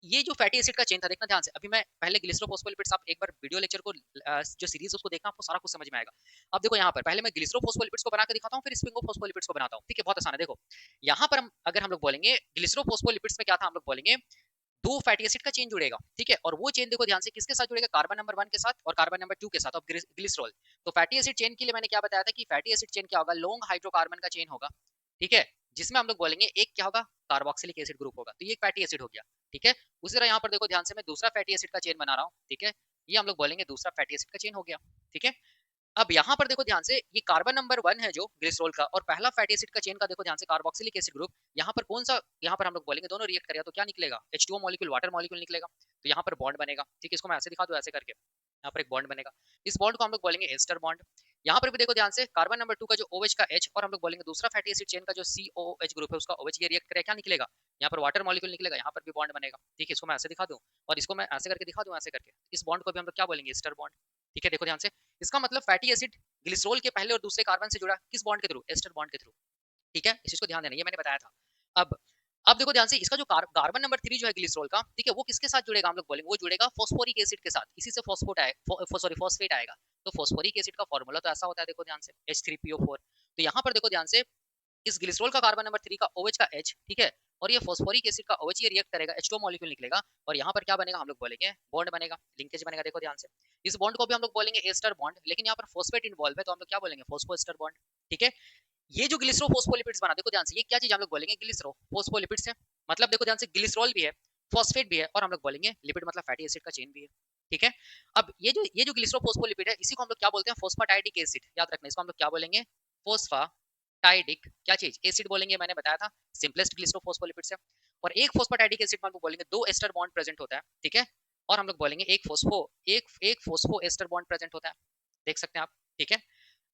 ये जो फैटी एसिड का चेन था, देखना ध्यान से। अभी मैं पहले ग्लिसरोफोस्फोलिपिड्स, आप एक बार वीडियो लेक्चर को जो सीरीज उसको देखना, आपको सारा कुछ समझ में आएगा। अब देखो यहाँ पर पहले मैं ग्लिसरोफोस्फोलिपिड्स को बना के दिखाता हूँ, फिर स्फिंगोफोस्फोलिपिड्स को बनाता हूँ। ठीक है, बहुत आसान है। देखो यहाँ पर अगर हम लोग बोलेंगे ग्लिसरोफोस्फोलिपिड्स में क्या था, हम लोग बोलेंगे 2 फैटी एसिड का चेन जुड़ेगा। ठीक है, और वो चेन देखो ध्यान से किसके साथ जुड़ेगा, कार्बन नंबर 1 के साथ और कार्बन नंबर 2 के साथ ऑफ ग्लिसरॉल। तो फैटी एसिड चेन के लिए मैंने क्या बताया था कि फैटी एसिड चेन क्या होगा, लॉन्ग हाइड्रोकार्बन का चेन होगा। ठीक है, जिसमें हम लोग बोलेंगे एक क्या होगा, कार्बोक्सिलिक एसिड ग्रुप होगा। तो ये एक फैटी एसिड हो गया। ठीक है, उसी तरह यहाँ पर देखो ध्यान से, मैं दूसरा फैटी एसिड का चेन बना रहा हूँ। ठीक है, ये हम लोग बोलेंगे दूसरा फैटी एसिड का चेन हो गया। ठीक है, अब यहाँ पर देखो ध्यान से, ये कार्बन नंबर 1 है जो ग्लिसरॉल का, और पहला फैटी एसिड का चेन का देखो ध्यान से कार्बोक्सिलिक एसिड ग्रुप। यहाँ पर कौन सा, यहाँ पर हम लोग बोलेंगे दोनों रिएक्ट करेगा तो क्या निकलेगा, H2O मॉलिक्यूल, वाटर मॉलिक्यूल निकलेगा। तो यहाँ पर बॉन्ड बनेगा। ठीक है, इसको मैं ऐसे दिखा दूं, ऐसे करके यहाँ पर एक बॉन्ड बनेगा। इस बॉन्ड को हम लोग बोलेंगे एस्टर बॉन्ड। यहाँ पर भी देखो ध्यान से, कार्बन नंबर 2 का जो OH का H, और हम लोग बोलेंगे दूसरा फैटी एसिड चेन का जो COOH ग्रुप है उसका OH, ये रिएक्ट करेगा, क्या निकलेगा, यहाँ पर वाटर मॉलिक्यूल निकलेगा। यहाँ पर भी बॉन्ड बनेगा। ठीक है, इसको मैं ऐसे दिखा दूं, और इसको मैं ऐसे करके दिखा दूं, ऐसे करके इस बॉन्ड को भी हम लोग क्या बोलेंगे, एस्टर बॉन्ड। ठीक है, देखो ध्यान से, इसका मतलब फैटी एसिड ग्लिसरॉल के पहले और दूसरे कार्बन से जुड़ा किस बॉन्ड के थ्रू, एस्टर बॉन्ड के थ्रू। ठीक है, इस चीज को ध्यान देना, ये मैंने बताया था। अब देखो ध्यान से, इसका जो कार्बन नंबर 3 जो है ग्लिसरॉल का, ठीक है, वो किसके साथ जुड़ेगा, हम लोग बोलेंगे वो जुड़ेगा फॉस्फोरिक एसिड के साथ। इसी से फॉस्फोट आएगा, सॉरी फॉस्फेट आएगा। तो फॉस्फोरिक एसिड का फॉर्मूला तो ऐसा होता है, देखो ध्यान से H3PO4। तो यहाँ पर देखो ध्यान से, इस ग्लिसरॉल का कार्बन नंबर 3 का OH का H, ठीक है, और ये फॉस्फोरिक एसिड का OH, ये रिएक्ट करेगा, H2O मॉलिक्यूल निकलेगा, और यहाँ पर क्या बनेगा, हम लोग बोलेंगे बॉन्ड बनेगा, लिंकेज बनेगा। देखो ध्यान से, इस बॉन्ड को भी हम लोग बोलेंगे एस्टर बॉन्ड, लेकिन यहाँ पर फॉस्फेट इन्वॉल्व है, तो हम लोग क्या बोलेंगे, फॉस्फोएस्टर बॉन्ड। ठीक है, ये जो ग्लिसरोफोस्फोलिपिड्स बना, देखो ध्यान से, ये क्या चीज हम लोग बोलेंगे, ग्लिसरोफोस्फोलिपिड्स है। मतलब देखो ध्यान से, ग्लिसरॉल भी है, फॉस्फेट भी है, और हम लोग बोलेंगे लिपिड मतलब फैटी एसिड का चेन भी है। ठीक है, अब ये जो ग्लिसरोफोस्फोलिपिड है, इसी को हम लोग क्या बोलते हैं, फोस्फाटाइडिक एसिड। याद रखना, इसको हम लोग क्या बोलेंगे, फोस्फाटाइडिक क्या चीज, एसिड बोलेंगे, मैंने बताया था सिंपलेस्ट ग्लिसरोफोस्फोलिपिड्स है। और एक फोस्फाटाइडिक एसिड में हम लोग बोलेंगे 2 एस्टर बॉन्ड प्रेजेंट होता है। ठीक है, और हम लोग बोलेंगे एक फोस्फो एस्टर बॉन्ड प्रेजेंट होता है, देख सकते हैं आप, ठीक है।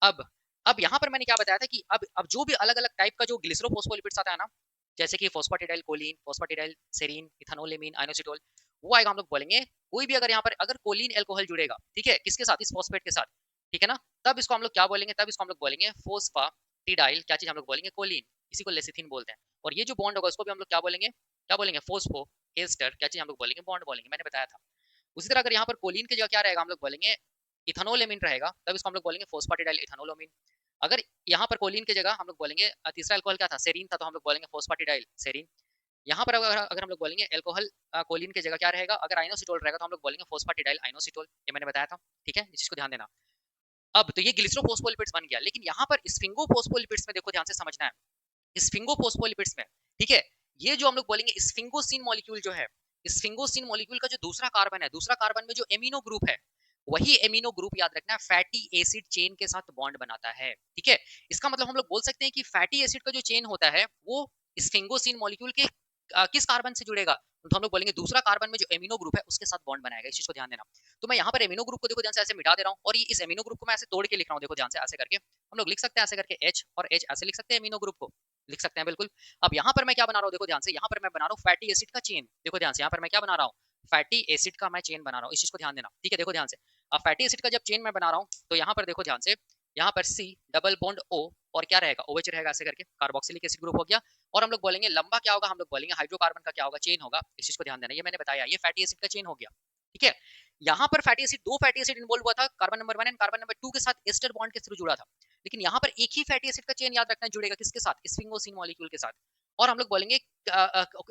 अब अब यहाँ पर मैंने क्या बताया था कि अब जो भी अलग अलग टाइप का जो ग्लिसरोफोस्फोलिपिड्स आता है ना, जैसे कि phosphatidyl choline, phosphatidyl serine, ethanolamine, inositol, वो आएगा, हम लोग बोलेंगे कोई भी अगर यहाँ पर अगर कोलिन एल्कोहल जुड़ेगा, ठीक है, किसके साथ, इस फॉस्फेट के साथ, ठीक है ना, तब इसको हम लोग क्या बोलेंगे, तब इसको हम लोग बोलेंगे फोस्फाटिडाइल, क्या चीज हम लोग बोलेंगे, कोलिन, इसी को लेसिथिन बोलते हैं। और ये जो बॉन्ड होगा उसको भी हम लोग क्या बोलेंगे, फोस्फो एस्टर, क्या चीज हम लोग बोलेंगे, बॉन्ड बोलेंगे, मैंने बताया था। उसी तरह अगर यहाँ पर कोलिन की जगह क्या रहेगा, हम लोग बोलेंगे इथानोलेमिन रहेगा, तब इसको हम लोग बोलेंगे फोस्फाटिडाइल इथानोलोमिन। अगर यहाँ पर कोलिन की जगह हम लोग बोलेंगे तीसरा अल्कोहल क्या था, सेरीन था, तो हम लोग बोलेंगे फोस्फाटिडाइल सेरीन। यहाँ पर अगर हम लोग बोलेंगे एल्कोहल कोलिन की जगह क्या रहेगा, अगर आइनोसिटोल रहेगा तो हम लोग बोलेंगे फोस्फाटिडाइल आइनोसिटोल, ये मैंने बताया था, ठीक है, इस चीज को ध्यान देना। अब तो ये ग्लिसरोफोस्फोलिपिड्स बन गया, लेकिन यहाँ पर स्फिंगोफोस्फोलिपिड्स में देखो ध्यान से समझना है, स्फिंगोफोस्फोलिपिड्स में, ठीक है, ये जो हम लोग बोलेंगे स्फिंगोसिन मॉलिक्यूल जो है, स्फिंगोसिन मॉलिक्यूल का जो दूसरा कार्बन है, दूसरा कार्बन में जो एमिनो ग्रुप है, वही एमिनो ग्रुप याद रखना है फैटी एसिड चेन के साथ बॉन्ड बनाता है, ठीक है। इसका मतलब हम लोग बोल सकते हैं कि फैटी एसिड का जो चेन होता है वो स्फिंगोसिन मॉलिक्यूल के किस कार्बन से जुड़ेगा, तो हम लोग बोलेंगे दूसरा कार्बन में जो एमिनो ग्रुप है उसके साथ बॉन्ड बनाएगा, इस चीज को ध्यान देना। तो मैं यहाँ पर एमिनो ग्रुप को देखो ध्यान से ऐसे मिटा दे रहा हूँ, और ये इस एमिनो ग्रुप को मैं ऐसे तोड़ के लिख रहा हूँ, देखो ध्यान से ऐसे करके हम लोग लिख सकते हैं, ऐसे करके H और H ऐसे लिख सकते हैं, एमिनो ग्रुप को लिख सकते हैं बिल्कुल। अब यहाँ पर मैं क्या बना रहा हूँ, देखो ध्यान से, यहाँ पर मैं बना रहा हूँ फैटी एसिड का चेन, देखो ध्यान से, यहाँ पर मैं क्या बना रहा हूँ, फैटी एसिड का मैं चेन बना रहा हूँ, इस चीज को ध्यान देना, ठीक है, देखो ध्यान से। अब फैटी एसिड का जब चेन मैं बना रहा हूँ तो यहाँ पर देखो ध्यान से, यहाँ पर C डबल बॉन्ड O और क्या रहेगा, OH रहेगा, ऐसे करके कार्बोक्सिलिक एसिड ग्रुप हो गया। और हम लोग बोलेंगे लंबा क्या होगा, हम लोग बोलेंगे हाइड्रोकार्बन का क्या होगा, चेन होगा, इस चीज को ध्यान देना, ये मैंने बताया, ये फैटी एसिड का चेन हो गया, ठीक है। यहाँ पर फैटी एसिड, दो फैटी एसिड इन्वॉल्व हुआ था, carbon number 1 and carbon number 2 के साथ एस्टर बॉन्ड के थ्रू जुड़ा था, लेकिन यहाँ पर एक ही फैटी एसिड का चेन याद रखना जुड़ेगा, किसके साथ, स्फिंगोसिन मॉलिक्यूल के साथ। और हम लोग बोलेंगे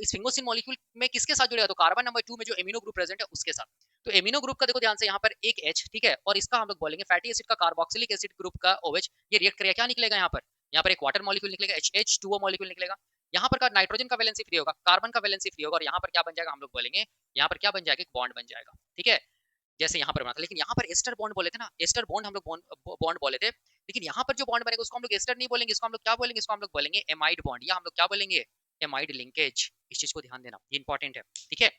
स्फिंगोसिन मॉलिक्यूल में किसके साथ जुड़ेगा, तो कार्बन नंबर 2 में जो एमिनो ग्रुप प्रेजेंट है उसके साथ। तो एमिनो ग्रुप का देखो ध्यान से, यहाँ पर एक H, ठीक है, और इसका हम लोग बोलेंगे फैटी एसिड का कार्बोक्सिलिक एसिड ग्रुप का OH, ये रिएक्ट करेगा, क्या निकलेगा यहाँ पर, यहाँ पर एक वाटर मॉलिक्यूल निकलेगा, H2O मॉलिक्यूल निकलेगा, यहाँ पर का नाइट्रोजन का वैलेंसी फ्री होगा, कार्बन का वैलेंसी फ्री होगा, और यहाँ पर क्या बन जाएगा, हम लोग बोलेंगे यहाँ पर क्या बन जाएगा, एक बॉन्ड बन जाएगा, ठीक है, जैसे यहाँ पर बना था। लेकिन यहाँ पर एस्टर बॉन्ड बोले थे ना, एस्टर बॉन्ड हम लोग बॉन्ड बोले थे, लेकिन यहाँ पर जो बॉन्ड बनेगा उसको हम लोग एस्टर नहीं बोलेंगे, इसको हम लोग क्या बोलेंगे, इसको हम लोग बोलेंगे एमाइड बॉन्ड, या हम लोग क्या बोलेंगे, एमाइड लिंकेज, इस चीज को ध्यान देना, ये इंपॉर्टेंट है, ठीक है।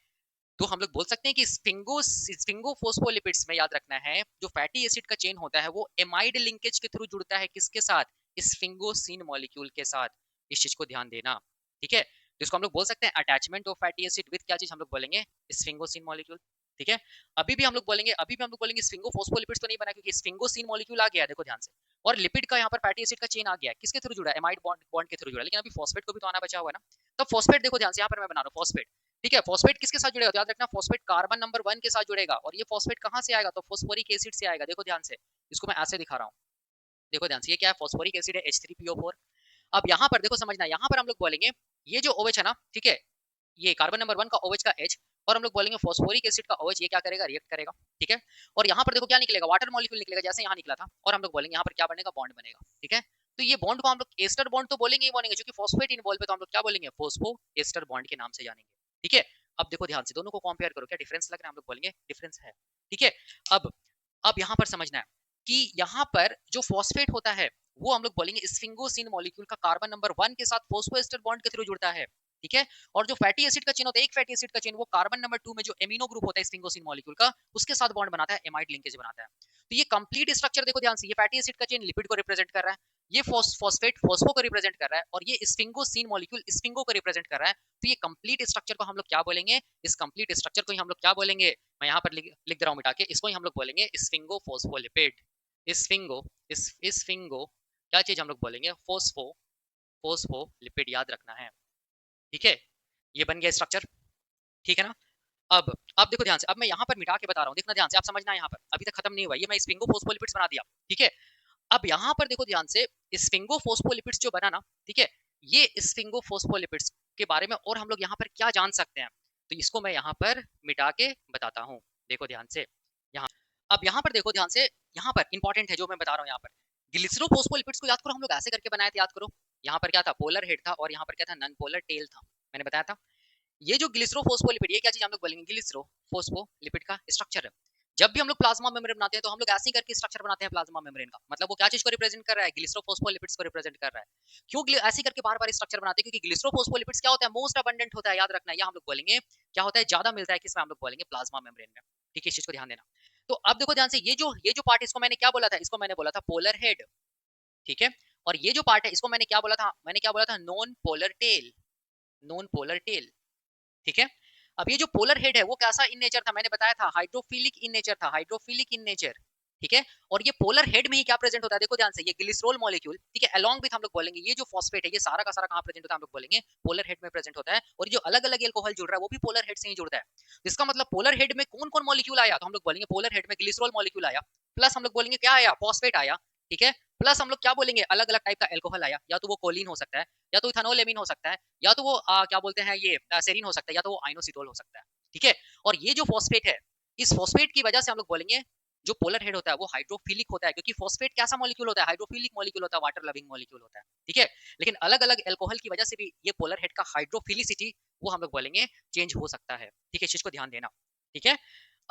तो हम लोग बोल सकते हैं कि स्फिंगोफोस्फोलिपिड्स में याद रखना है, जो फैटी एसिड का चेन होता है वो एमाइड लिंकेज के थ्रू जुड़ता है, किसके साथ, स्फिंगोसिन मॉलिक्यूल के साथ, इस चीज को ध्यान देना, ठीक है। तो इसको हम लोग बोल सकते हैं attachment of fatty acid with क्या चीज, हम लोग बोलेंगे स्फिंगोसिन मॉलिक्यूल, ठीक है। अभी भी हम लोग बोलेंगे स्फिंगोफोस्फोलिपिड्स तो नहीं बना, क्योंकि स्फिंगोसिन मॉलिक्यूल आ गया है, देखो ध्यान से, और लिपिड का यहाँ पर फैटी एसिड का चेन आ गया है, किसके थ्रू जुड़ा है, एमाइड बॉन्ड बॉन्ड के थ्रू जुड़ा है, लेकिन अभी फॉस्फेट को भी तो आना बचा हुआ है ना। तो फॉस्फेट देखो ध्यान से, यहाँ पर मैं बना रहा हूँ फॉस्फेट, ठीक है, फॉस्फेट किसके साथ जुड़ेगा, तो याद रखना फॉस्फेट कार्बन नंबर 1 के साथ जुड़ेगा, और ये फॉस्फेट कहाँ से आएगा, तो फॉस्फोरिक एसिड से आएगा, देखो ध्यान से, इसको मैं ऐसे दिखा रहा हूँ, देखो ध्यान से, ये क्या है, फॉस्फोरिक एसिड है H3PO4। अब यहाँ पर देखो समझना, यहाँ पर हम लोग बोलेंगे ये जो OH है ना, ठीक है, ये कार्बन नंबर 1 का OH का H, और हम लोग बोलेंगे फॉस्फोरिक एसिड का OH, ये क्या करेगा, रिएक्ट करेगा, ठीक है। और यहाँ पर देखो क्या निकलेगा, वाटर मॉलिक्यूल निकलेगा, जैसे यहाँ निकला था, और हम लोग बोलेंगे यहाँ पर क्या बनेगा, बॉन्ड बनेगा, ठीक है। तो ये बॉन्ड को हम लोग एस्टर बॉन्ड तो बोलेंगे ही बोलेंगे, क्योंकि फॉस्फेट इन्वॉल्व है, तो हम लोग क्या बोलेंगे, फॉस्फो एस्टर बॉन्ड के नाम से जानेंगे, ठीक है। अब देखो ध्यान से, दोनों को कंपेयर करो, क्या डिफरेंस लग रहा है, हम लोग बोलेंगे डिफरेंस है, ठीक है। अब अब यहाँ पर समझना है कि यहाँ पर जो फॉस्फेट होता है वो हम लोग बोलेंगे स्फिंगोसिन मॉलिक्यूल का कार्बन नंबर 1 के साथ फॉस्फोएस्टर बॉन्ड के थ्रू जुड़ता है, ठीक है। और जो फैटी एसिड का चेन होता है, एक फैटी एसिड का चेन, वो कार्बन नंबर 2 में जो एमिनो ग्रुप होता है स्फिंगोसिन मॉलिक्यूल का, उसके साथ बॉन्ड बनाता है, एमाइड लिंकेज बनाता है। तो ये कंप्लीट स्ट्रक्चर देखो ध्यान से, ये फैटी एसिड का चेन लिपिड को रिप्रेजेंट कर रहा है, ये फॉस्फेट फॉस्फो को रिप्रेजेंट कर रहा है, और ये स्फिंगोसिन मॉलिक्यूल स्फिंगो को रिप्रेजेंट कर रहा है। तो ये कंप्लीट स्ट्रक्चर को हम लोग क्या बोलेंगे, इस कंप्लीट स्ट्रक्चर को ही हम लोग क्या बोलेंगे, मैं यहाँ पर लिख दे रहा हूँ मिटा के, इसको ही हम लोग बोलेंगे स्फिंगो फोस्फोलिपिड, स्फिंगो स्फिंगो क्या चीज हम लोग बोलेंगे, फोस्फोलिपिड, याद रखना है, ठीक है। ये बन गया स्ट्रक्चर, ठीक है ना। अब अब देखो ध्यान से, अब मैं यहाँ पर मिटा के बता रहा हूँ, देखना ध्यान से, आप समझना, यहाँ पर अभी तक खत्म नहीं हुआ, ये मैं स्फिंगो फोस्फोलिपिड्स बना दिया, ठीक है। अब यहाँ पर देखो ध्यान से, स्फिंगो फोस्फोलिपिड्स जो बना ना, ठीक है, ये स्फिंगो फोस्फोलिपिड्स के बारे में और हम लोग यहाँ पर क्या जान सकते हैं, तो इसको मैं यहाँ पर मिटा के बताता हूँ, देखो ध्यान से यहाँ। अब यहाँ पर देखो ध्यान से, यहाँ पर इंपॉर्टेंट है जो मैं बता रहा हूँ, यहाँ पर ग्लिसरोफोस्फोलिपिड्स को याद करो, हम लोग ऐसे करके बनाए थे, याद करो, यहाँ पर क्या था, पोलर हेड था, और यहाँ पर क्या था, नॉन पोलर टेल था, मैंने बताया था। ये जो ग्लिसरोफोस्फोलिपिड, ये क्या चीज हम लोग बोलेंगे, ग्लिसरोफोस्फोलिपिड का स्ट्रक्चर है। जब भी हम लोग प्लाज्मा मेम्ब्रेन बनाते हैं तो हम लोग ऐसे ही करके स्ट्रक्चर बनाते हैं प्लाज्मा मेम्ब्रेन का। मतलब वो क्या चीज को रिप्रेजेंट कर रहा है? ग्लिसरोफोस्फोलिपिड्स को रिप्रेजेंट कर रहा है। क्यों ऐसे करके बार बार स्ट्रक्चर बनाते हैं? क्योंकि ग्लिसरोफोस्फोलिपिड्स क्या होता है? मोस्ट अबंडेंट होता है, याद रखना। या हम लोग बोलेंगे क्या होता है? ज्यादा मिलता है किसमें? हम लोग बोलेंगे प्लाज्मा मेम्ब्रेन में। ठीक है, इस चीज को ध्यान देना। तो अब देखो ध्यान से, ये जो पार्ट, इसको मैंने क्या बोला था? इसको मैंने बोला था पोलर हेड। ठीक है, और ये जो पार्ट है इसको मैंने क्या बोला था? मैंने क्या बोला था? Non polar tail. Non polar tail. ठीक है, अब ये जो पोलर हेड है वो कैसा इन नेचर था? मैंने बताया था हाइड्रोफिलिक इन नेचर था, हाइड्रोफिलिक इन नेचर। ठीक है, और ये पोलर हेड में ही क्या प्रेजेंट होता है? देखो ध्यान से, ये ग्लिसरॉल मॉलिक्यूल, ठीक है, अलोंग विथ हम लोग बोलेंगे ये जो फॉस्फेट है, ये सारा का सारा कहां प्रेजेंट होता है? हम लोग बोलेंगे पोलर हेड में प्रेजेंट होता है। और जो अलग अलग एल्कोहल जुड़ रहा है वो भी पोलर हेड से ही जुड़ता है। इसका मतलब पोलर हेड में कौन कौन मॉलिक्यूल आया? तो हम लोग बोलेंगे पोलर हेड में ग्लिसरॉल मॉलिक्यूल आया, प्लस हम लोग बोलेंगे क्या आया? फॉस्फेट आया। ठीक है, प्लस हम लोग क्या बोलेंगे? अलग अलग टाइप का एल्कोहल आया, या तो वो कोलिन हो सकता है, या तो इथानोल एमीन हो सकता है, या तो वो क्या बोलते हैं ये सेरीन हो सकता है, या तो वो आइनोसिटोल हो सकता है। ठीक है, और ये जो फॉस्फेट है, इस फॉस्फेट की वजह से हम लोग बोलेंगे जो पोलर हेड होता है वो हाइड्रोफिलिक होता है, क्योंकि फॉस्फेट कैसा मॉलिक्यूल होता है? हाइड्रोफिलिक मॉलिक्यूल होता है, वाटर लविंग मॉलिक्यूल होता है। ठीक है, लेकिन अलग अलग एल्कोहल की वजह से भी ये पोलर हेड का हाइड्रोफिलिसिटी वो हम लोग बोलेंगे चेंज हो सकता है। ठीक है, इस चीज को ध्यान देना। ठीक है,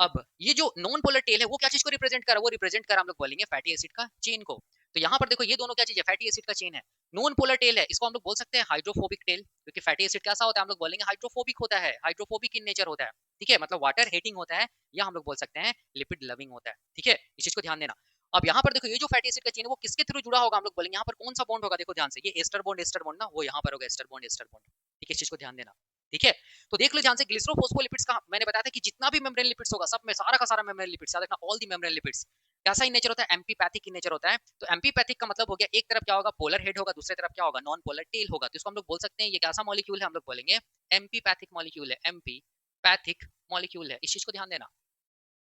अब ये जो नॉन पोलर टेल है वो क्या चीज को रिप्रेजेंट कर रहा है? वो रिप्रेजेंट कर हम लोग बोलेंगे फैटी एसिड का चेन को। तो यहाँ पर देखो ये दोनों क्या चीज है? फैटी एसिड का चेन है। नॉन पोलर टेल है, इसको हम लोग बोल सकते हैं हाइड्रोफोबिक टेल, क्योंकि फैटी एसिड कैसा होता है? हम लोग बोलेंगे हाइड्रोफोबिक होता है, हाइड्रोफोबिक इन नेचर होता है। ठीक है, मतलब वाटर हेटिंग होता है, या हम लोग बोल सकते हैं लिपिड लविंग होता है। ठीक है, इस चीज को ध्यान देना। अब यहाँ पर देखो ये जो फैटी एसिड का चेन है वो किसके थ्रू जुड़ा होगा? हम लोग बोलेंगे यहाँ पर कौन सा बॉन्ड होगा? देखो ध्यान से, ये एस्टर बॉन्ड ना, वो यहाँ पर होगा एस्टर बॉन्ड, एस्टर बॉन्ड। ठीक है, इस चीज को ध्यान देना। ठीक है, तो देख लो ध्यान से, ग्लिसरोफोस्फोलिपिड्स का मैंने बताया था कि जितना भी मेम्ब्रेन लिपिड्स होगा सब में सारा का सारा मेम्ब्रेन लिपिड्स, याद रखना, ऑल द मेम्ब्रेन लिपिड्स कैसा इन नेचर होता है? एम्पीपैथिक इन नेचर होता है। तो एम्पीपैथिक का मतलब हो गया एक तरफ क्या होगा? पोलर हेड होगा, दूसरी तरफ क्या होगा? नॉन पोलर टेल होगा। तो इसको हम लोग बोल सकते हैं ये कैसा मॉलिक्यूल है? हम लोग बोलेंगे एम्पीपैथिक मॉलिक्यूल है, एम्पीपैथिक मॉलिक्यूल है। इस चीज को ध्यान देना।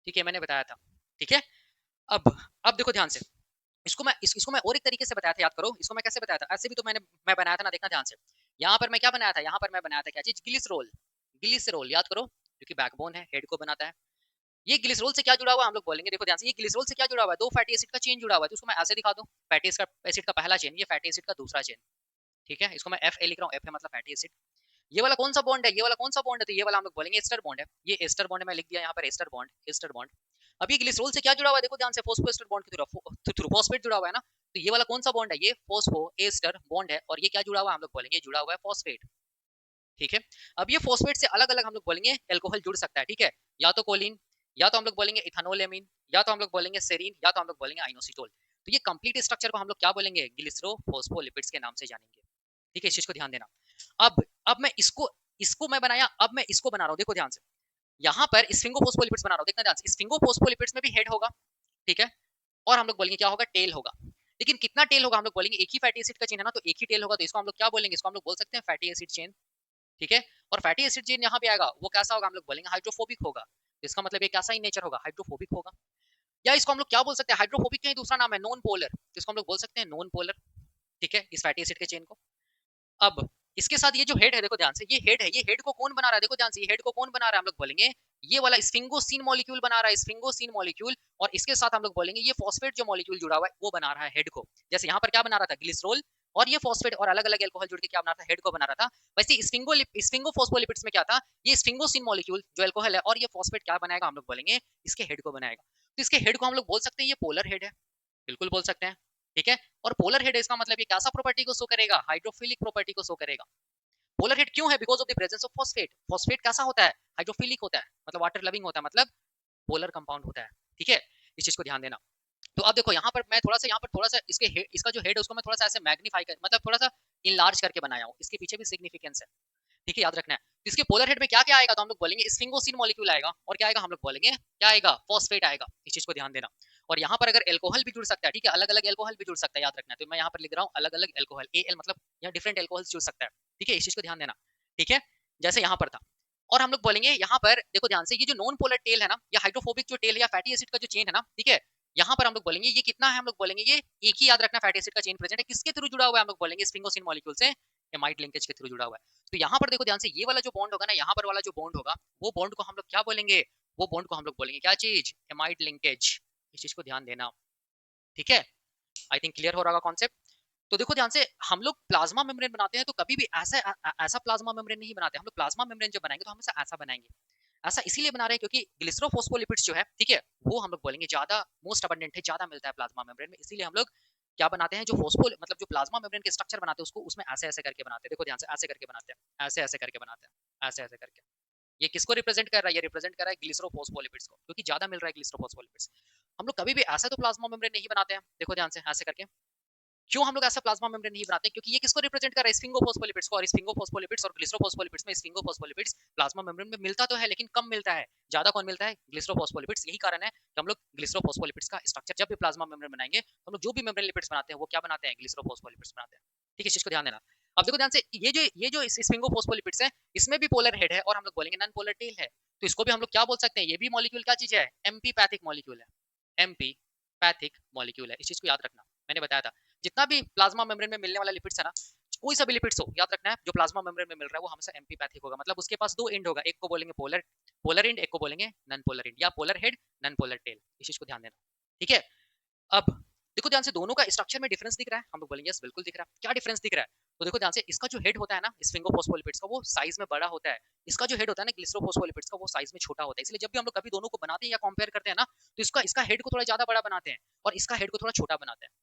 ठीक है, मैंने बताया था। ठीक है, अब देखो ध्यान से, इसको मैं और एक तरीके से बताया था, याद करो इसको मैं कैसे बताया था? ऐसे भी तो मैं बनाया था ना, देखना ध्यान से। यहाँ पर मैं क्या बनाया था? यहाँ पर मैं बनाया था क्या चीज? ग्लिसरॉल। ग्लिसरॉल याद करो, जो कि बैकबोन है, हेड को बनाता है। ये ग्लिसरॉल से क्या जुड़ा हुआ है? हम लोग बोलेंगे, देखो ध्यान से, ये ग्लिसरॉल से क्या जुड़ा हुआ है? दो फैटी एसिड का चेन जुड़ा हुआ है। तो उसको मैं ऐसे दिखा दूं, फैटी एसिड का पहला चेन, ये फैटी एसिड का दूसरा चेन। ठीक है, इसको मैं एफ ए लिख रहा हूँ, एफ है मतलब फैटी एसिड। ये वाला कौन सा बॉन्ड है? ये वाला कौन सा बॉन्ड है? तो ये वाला हम लोग बोलेंगे एस्टर बॉन्ड है। ये एस्टर बॉन्ड है, मैं लिख दिया यहाँ पर एस्टर बॉन्ड, एस्टर बॉन्ड। अब ये ग्लिसरॉल से क्या जुड़ा हुआ है? देखो ध्यान से, फोस्फोएस्टर बॉन्ड की थ्रू फॉस्फेट जुड़ा हुआ है ना। तो ये वाला कौन सा बॉन्ड है? ये फोस्फो एस्टर बॉन्ड है, और ये क्या जुड़ा हुआ है? हम लोग बोलेंगे जुड़ा हुआ है फॉस्फेट। ठीक है, अब ये फॉस्फेट से अलग अलग हम लोग बोलेंगे एल्कोहल जुड़ सकता है। ठीक है, या तो कोलिन, या तो हम लोग बोलेंगे इथानोल एमीन, या तो हम लोग बोलेंगे सेरीन, या तो हम लोग बोलेंगे आइनोसिटोल। तो ये कंप्लीट स्ट्रक्चर को हम लोग क्या बोलेंगे? ग्लिसरोफोस्फोलिपिड्स के नाम से जानेंगे। ठीक है, इस चीज को ध्यान देना। अब मैं इसको इसको मैं बनाया, अब मैं इसको बना रहा हूँ, देखो ध्यान से। यहाँ पर स्फिंगोफोस्फोलिपिड्स बना रहा हूँ, देखना ध्यान से, स्फिंगोफोस्फोलिपिड्स में भी हेड होगा। ठीक है, और हम लोग बोलेंगे क्या होगा? टेल होगा। लेकिन कितना टेल होगा? हम लोग बोलेंगे एक ही फैटी एसिड का चेन है ना, तो एक ही टेल होगा। तो इसको हम लोग क्या बोलेंगे? इसको हम लोग बोल सकते हैं फैटी एसिड चेन। ठीक है, और फैटी एसिड चेन यहाँ पे आएगा, वो कैसा होगा? हम लोग बोलेंगे हाइड्रोफोबिक होगा। तो इसका मतलब ये कैसा इन नेचर होगा? हाइड्रोफोबिक होगा। या इसको हम लोग क्या बोल सकते हैं? हाइड्रोफोबिक का ही दूसरा नाम है नॉन पोलर। तो इसको हम लोग बोल सकते हैं नॉन पोलर। ठीक है, इस फैटी एसिड के चेन को। अब इसके साथ ये जो हेड है, देखो ध्यान से, ये हेड है, ये हेड को कौन बना रहा है? देखो ध्यान से, ये हेड को कौन बना रहा है? हम लोग बोलेंगे ये वाला स्फिंगोसिन मॉलिक्यूल बना रहा है, स्फिंगोसिन मॉलिक्यूल। और इसके साथ हम लोग बोलेंगे ये फॉस्फेट जो मॉलिक्यूल जुड़ा हुआ है वो बना रहा है हेड को। जैसे यहाँ पर क्या बना रहा था? ग्लिसरॉल, और ये फॉस्फेट और अलग अलग एल्कोहल जुड़ के क्या बना रहा था? हेड को बना रहा था। वैसे स्फिंगोफोस्फोलिपिड्स में क्या था? ये स्फिंगोसिन मॉलिक्यूल जो एल्कोहल है, और ये फॉस्फेट क्या बनाएगा? हम लोग बोलेंगे इसके हेड को बनाएगा। तो इसके हेड को हम लोग बोल सकते हैं ये पोलर हेड है, बिल्कुल बोल सकते हैं। ठीक है, और पोलर हेड इसका मतलब ये कैसा प्रॉपर्टी को शो करेगा? हाइड्रोफिलिक प्रॉपर्टी को शो करेगा। पोलर हेड क्यों है? Because of the presence of phosphate. Phosphate कैसा होता है? हाइड्रोफिलिक होता है, मतलब वाटर लविंग होता है, मतलब पोलर कंपाउंड होता है। ठीक है, इस चीज को ध्यान देना। तो अब देखो यहाँ पर मैं थोड़ा सा, यहाँ पर थोड़ा सा इसका जो हेड है उसको मैं थोड़ा सा ऐसे मैग्नीफाई कर, मतलब थोड़ा सा इनलार्ज करके बनाया हूँ। इसके पीछे भी सिग्निफिकेंस है। ठीक है, याद रखना है। तो इसके पोलर हेड में क्या क्या आएगा? तो हम लोग बोलेंगे स्फिंगोसिन मॉलिक्यूल आएगा, और क्या आएगा? हम लोग बोलेंगे क्या आएगा? फॉस्फेट आएगा। इस चीज को ध्यान देना। और यहाँ पर अगर एल्कोहल भी जुड़ सकता है, ठीक है, अलग अलग एल्कोहल भी जुड़ सकता है, याद रखना है। तो मैं यहाँ पर लिख रहा हूँ अलग अलग एल्कोहल, एल मतलब यहाँ डिफरेंट एल्कोहल जुड़ सकता है। ठीक है, इस चीज को ध्यान देना। ठीक है, जैसे यहाँ पर था। और हम लोग बोलेंगे यहाँ पर देखो ध्यान से, ये जो नॉन पोलर टेल है ना, या हाइड्रोफोबिक जो टेल है, या फैटी एसिड का जो चेन है ना, ठीक है, यहाँ पर हम लोग बोलेंगे ये कितना है? हम लोग बोलेंगे ये एक ही, याद रखना, फैटी एसिड का चेन प्रेजेंट है। किसके थ्रू जुड़ा हुआ है? हम लोग बोलेंगे स्फिंगोसिन मॉलिक्यूल से, एमाइड लिंकेज के थ्रू जुड़ा हुआ है। तो यहाँ पर देखो ध्यान से, ये वाला जो बॉन्ड होगा ना, यहाँ पर वाला जो बॉन्ड होगा, वो बॉन्ड को हम लोग क्या बोलेंगे? वो बॉन्ड को हम लोग बोलेंगे क्या चीज? Amide linkage. इस चीज को ध्यान देना। ठीक है, आई थिंक क्लियर हो रहा होगा कॉन्सेप्ट। तो देखो ध्यान से, हम लोग प्लाज्मा मेम्ब्रेन बनाते हैं तो कभी भी ऐसा ऐसा प्लाज्मा मेम्ब्रेन नहीं बनाते। हम लोग प्लाज्मा मेम्ब्रेन जब बनाएंगे तो हमेशा ऐसा बनाएंगे। ऐसा इसीलिए बना रहे हैं क्योंकि ग्लिसरोफोस्फोलिपिड्स जो है, ठीक है, वो हम लोग बोलेंगे ज्यादा मोस्ट अबंडेंट है, ज्यादा मिलता है प्लाज्मा मेम्ब्रेन में। इसीलिए हम लोग क्या बनाते हैं, जो फोस्फो मतलब जो प्लाज्मा मेम्ब्रेन के स्ट्रक्चर बनाते हैं उसको उसमें ऐसे ऐसे करके बनाते हैं। देखो ध्यान से, ऐसे करके बनाते हैं, ऐसे ऐसे करके बनाते हैं, ऐसे ऐसे करके। ये किसको रिप्रेजेंट कर रहा है? ये रिप्रेजेंट कर रहा है ग्लिसरोफोस्फोलिपिड्स को, क्योंकि ज्यादा मिल रहा है ग्लिसरोफोस्फोलिपिड्स। हम लोग कभी भी ऐसा तो प्लाज्मा मेम्ब्रेन नहीं बनाते हैं, देखो ध्यान से, ऐसे करके। क्यों हम लोग ऐसा प्लाज्मा मेम्ब्रेन नहीं बनाते? क्योंकि ये किसको रिप्रेजेंट कर रहा है? स्फिंगोफोस्फोलिपिड्स को। और स्फिंगोफोस्फोलिपिड्स और ग्लिसरोफोस्फोलिपिड्स में, स्फिंगोफोस्फोलिपिड्स प्लाज्मा मेम्ब्रेन में मिलता तो है लेकिन कम मिलता है। ज्यादा कौन मिलता है? ग्लिसरोफोस्फोलिपिड्स। यही कारण है कि हम लोग ग्लिसरोफोस्फोलिपिड्स का स्ट्रक्चर जब भी प्लाज्मा मेम्ब्रेन बनाएंगे तो हम लोग जो भी मेम्ब्रेन लिपिड्स बनाते हैं वो क्या बनाते हैं? ग्लिसरोफोस्फोलिपिड्स बनाते हैं। ठीक है, इस चीज को ध्यान देना। अब देखो ध्यान से, ये जो स्फिंगोफोस्फोलिपिड्स है, इसमें भी पोलर हेड है और हम लोग बोलेंगे नॉन पोलर टेल है। तो इसको भी हम लोग क्या बोल सकते हैं? ये भी मॉलिक्यूल क्या चीज है? एम्पीपैथिक मॉलिक्यूल है, एम्पीपैथिक मॉलिक्यूल है। इस चीज को याद रखना, मैंने बताया था जितना भी प्लाज्मा मेम्ब्रेन में मिलने वाला लिपिड्स है ना, कोई सा भी लिपिड्स हो, याद रखना है जो प्लाज्मा मेम्ब्रेन में मिल रहा है वो हमेशा एम्पीपैथिक होगा। मतलब उसके पास दो एंड होगा, एक को बोलेंगे पोलर पोलर एंड, एक को बोलेंगे नॉन पोलर एंड, या polar head non polar tail. इस चीज को ध्यान देना, ठीक है। अब देखो ध्यान से, दोनों का स्ट्रक्चर में डिफरेंस दिख रहा है? हम लोग बोलेंगे यस, बिल्कुल दिख रहा है। क्या डिफरेंस दिख रहा है? तो देखो ध्यान से, इसका जो हेड होता है ना स्फिंगोफोस्फोलिपिड्स का, वो साइज में बड़ा होता है। इसका जो हेड होता है ना ग्लिसरोफोस्फोलिपिड्स का, वो साइज में छोटा होता है। इसलिए जब भी हम लोग कभी दोनों को बनाते हैं या कंपेयर करते हैं ना, तो इसका इसका हेड को थोड़ा ज्यादा बड़ा बनाते हैं और इसका हेड को थोड़ा छोटा बनाते हैं।